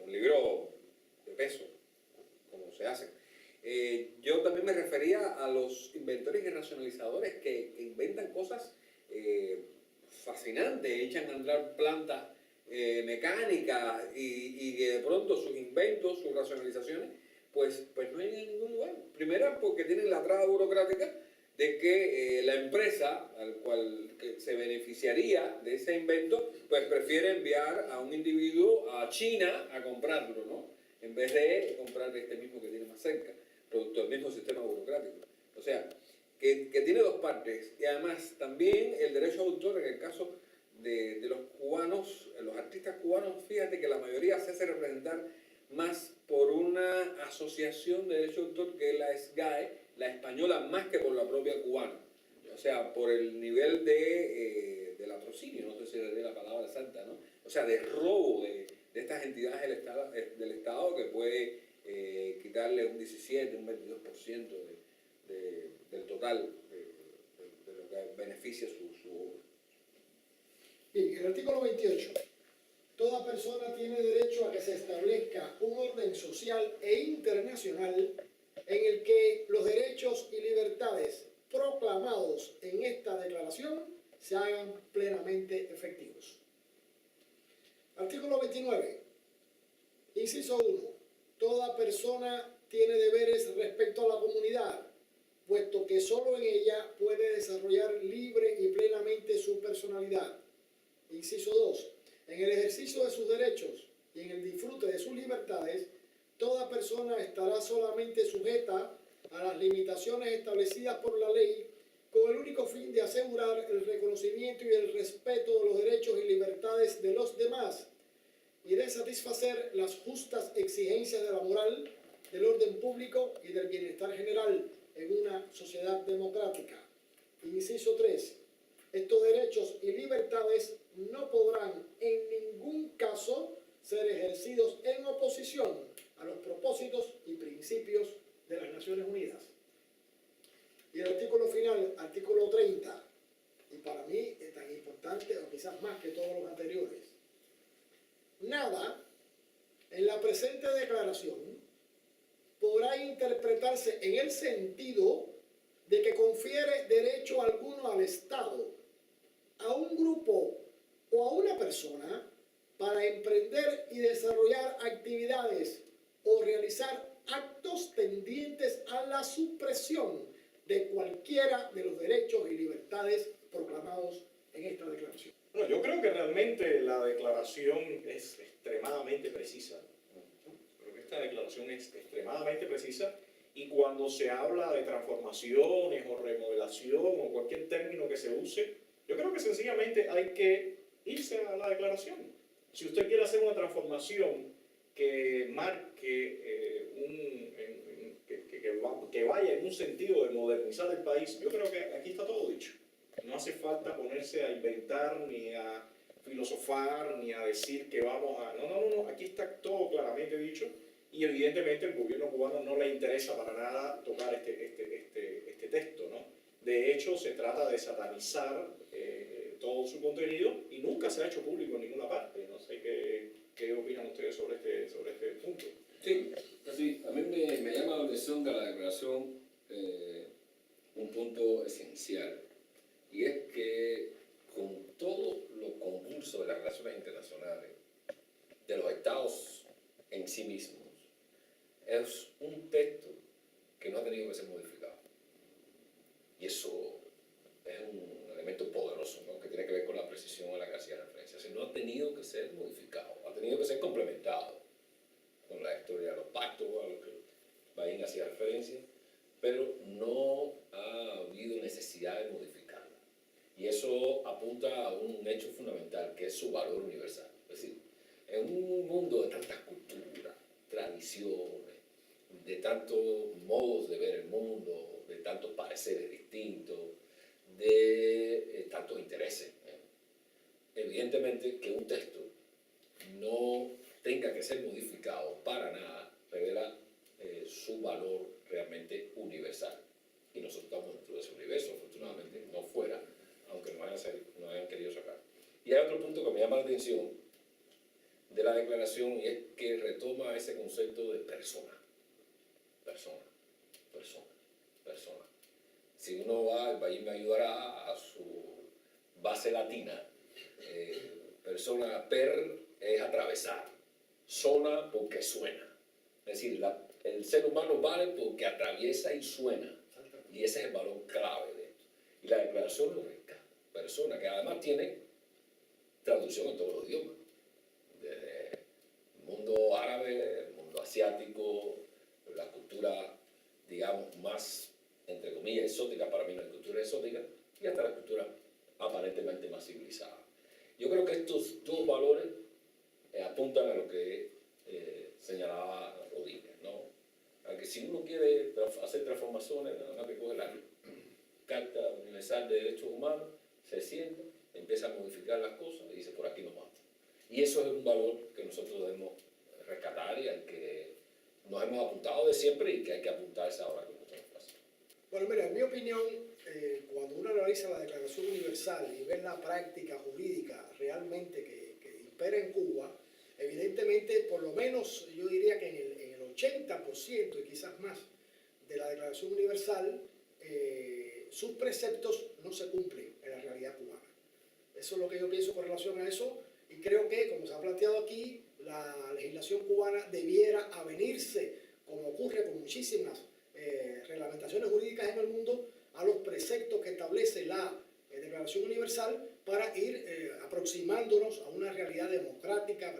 Un libro de peso, como se hace. Yo también me refería a los inventores y racionalizadores que inventan cosas fascinantes, echan a andar plantas mecánicas y que de pronto sus inventos, sus racionalizaciones, pues no hay en ningún lugar. Primero porque tienen la traba burocrática de que la empresa al cual que se beneficiaría de ese invento, pues prefiere enviar a un individuo a China a comprarlo, ¿no? En vez de comprar este mismo que tiene más cerca, producto del mismo sistema burocrático. O sea, que tiene dos partes. Y además también el derecho de autor, en el caso de los cubanos, los artistas cubanos, fíjate que la mayoría se hace representar más por una asociación de derecho de autor que es la SGAE, la española, más que por la propia cubana. O sea, por el nivel de latrocinio, no sé si le di la palabra exacta, ¿no? O sea, de robo de estas entidades del Estado que puede quitarle un 17, un 22% del total de lo que beneficia su obra. Bien, el artículo 28. Toda persona tiene derecho a que se establezca un orden social e internacional en el que los derechos y libertades proclamados en esta declaración se hagan plenamente efectivos. Artículo 29. Inciso 1. Toda persona tiene deberes respecto a la comunidad, puesto que solo en ella puede desarrollar libre y plenamente su personalidad. Inciso 2. En el ejercicio de sus derechos y en el disfrute de sus libertades, toda persona estará solamente sujeta a las limitaciones establecidas por la ley con el único fin de asegurar el reconocimiento y el respeto de los derechos y libertades de los demás y de satisfacer las justas exigencias de la moral, del orden público y del bienestar general en una sociedad democrática. Inciso 3. Estos derechos y libertades no podrán en ningún caso ser ejercidos en oposición a los propósitos y principios de las Naciones Unidas. Y el artículo final, artículo 30, y para mí es tan importante o quizás más que todos los anteriores. Nada en la presente declaración podrá interpretarse en el sentido de que confiere derecho alguno al Estado, a un grupo o a una persona para emprender y desarrollar actividades o realizar actos tendientes a la supresión de cualquiera de los derechos y libertades proclamados en esta declaración. Bueno, yo creo que realmente la declaración es extremadamente precisa. Creo que esta declaración es extremadamente precisa y cuando se habla de transformaciones o remodelación o cualquier término que se use, yo creo que sencillamente hay que irse a la declaración. Si usted quiere hacer una transformación que marque que vaya en un sentido de modernizar el país, yo creo que aquí está todo dicho. No hace falta ponerse a inventar, ni a filosofar, ni a decir que vamos a... No, aquí está todo claramente dicho y evidentemente el gobierno cubano no le interesa para nada tocar este texto, ¿no? De hecho, se trata de satanizar todo su contenido y nunca se ha hecho público en ninguna parte. No sé qué opinan ustedes sobre este punto. Sí, a mí me llama la atención de la declaración un punto esencial, y es que con todo lo convulso de las relaciones internacionales, de los estados en sí mismos, es un texto que no ha tenido que ser modificado. Y eso es un elemento poderoso, ¿no? Que tiene que ver con la precisión a la que hacía referencia. O sea, no ha tenido que ser modificado, ha tenido que ser complementado con la historia de los pactos, a lo que Bain hacía referencia, pero no ha habido necesidad de modificarla. Y eso apunta a un hecho fundamental, que es su valor universal. Es decir, en un mundo de tantas culturas, tradiciones, de tantos modos de ver el mundo, de tantos pareceres distintos, de tantos intereses, evidentemente que un texto no tenga que ser modificado para nada revela su valor realmente universal. Y nosotros estamos dentro de ese universo, afortunadamente, no fuera, aunque nos hayan querido sacar. Y hay otro punto que me llama la atención de la declaración, y es que retoma ese concepto de persona. Persona. Si uno va, el país me ayudará a su base latina. Persona, per es atravesar, sona porque suena. Es decir, el ser humano vale porque atraviesa y suena. Y ese es el valor clave de esto. Y la declaración lo rescata. Persona, que además tiene traducción en todos los idiomas. Desde el mundo árabe, el mundo asiático, la cultura, digamos, más, entre comillas, exótica, para mí no hay cultura exótica, y hasta la cultura aparentemente más civilizada. Yo creo que estos dos valores apuntan a lo que señalaba si uno quiere hacer transformaciones, nada más que coge la Carta Universal de Derechos Humanos, se sienta, empieza a modificar las cosas y dice, por aquí no mata. Y eso es un valor que nosotros debemos rescatar y al que nos hemos apuntado de siempre y que hay que apuntarse ahora con mucha fuerza. Bueno, mira, en mi opinión, cuando uno analiza la Declaración Universal y ve la práctica jurídica realmente que impera en Cuba, evidentemente, por lo menos yo diría que en el 80% y quizás más de la Declaración Universal, sus preceptos no se cumplen en la realidad cubana. Eso es lo que yo pienso con relación a eso y creo que, como se ha planteado aquí, la legislación cubana debiera avenirse, como ocurre con muchísimas reglamentaciones jurídicas en el mundo, a los preceptos que establece la Declaración Universal para ir aproximándonos a una realidad democrática,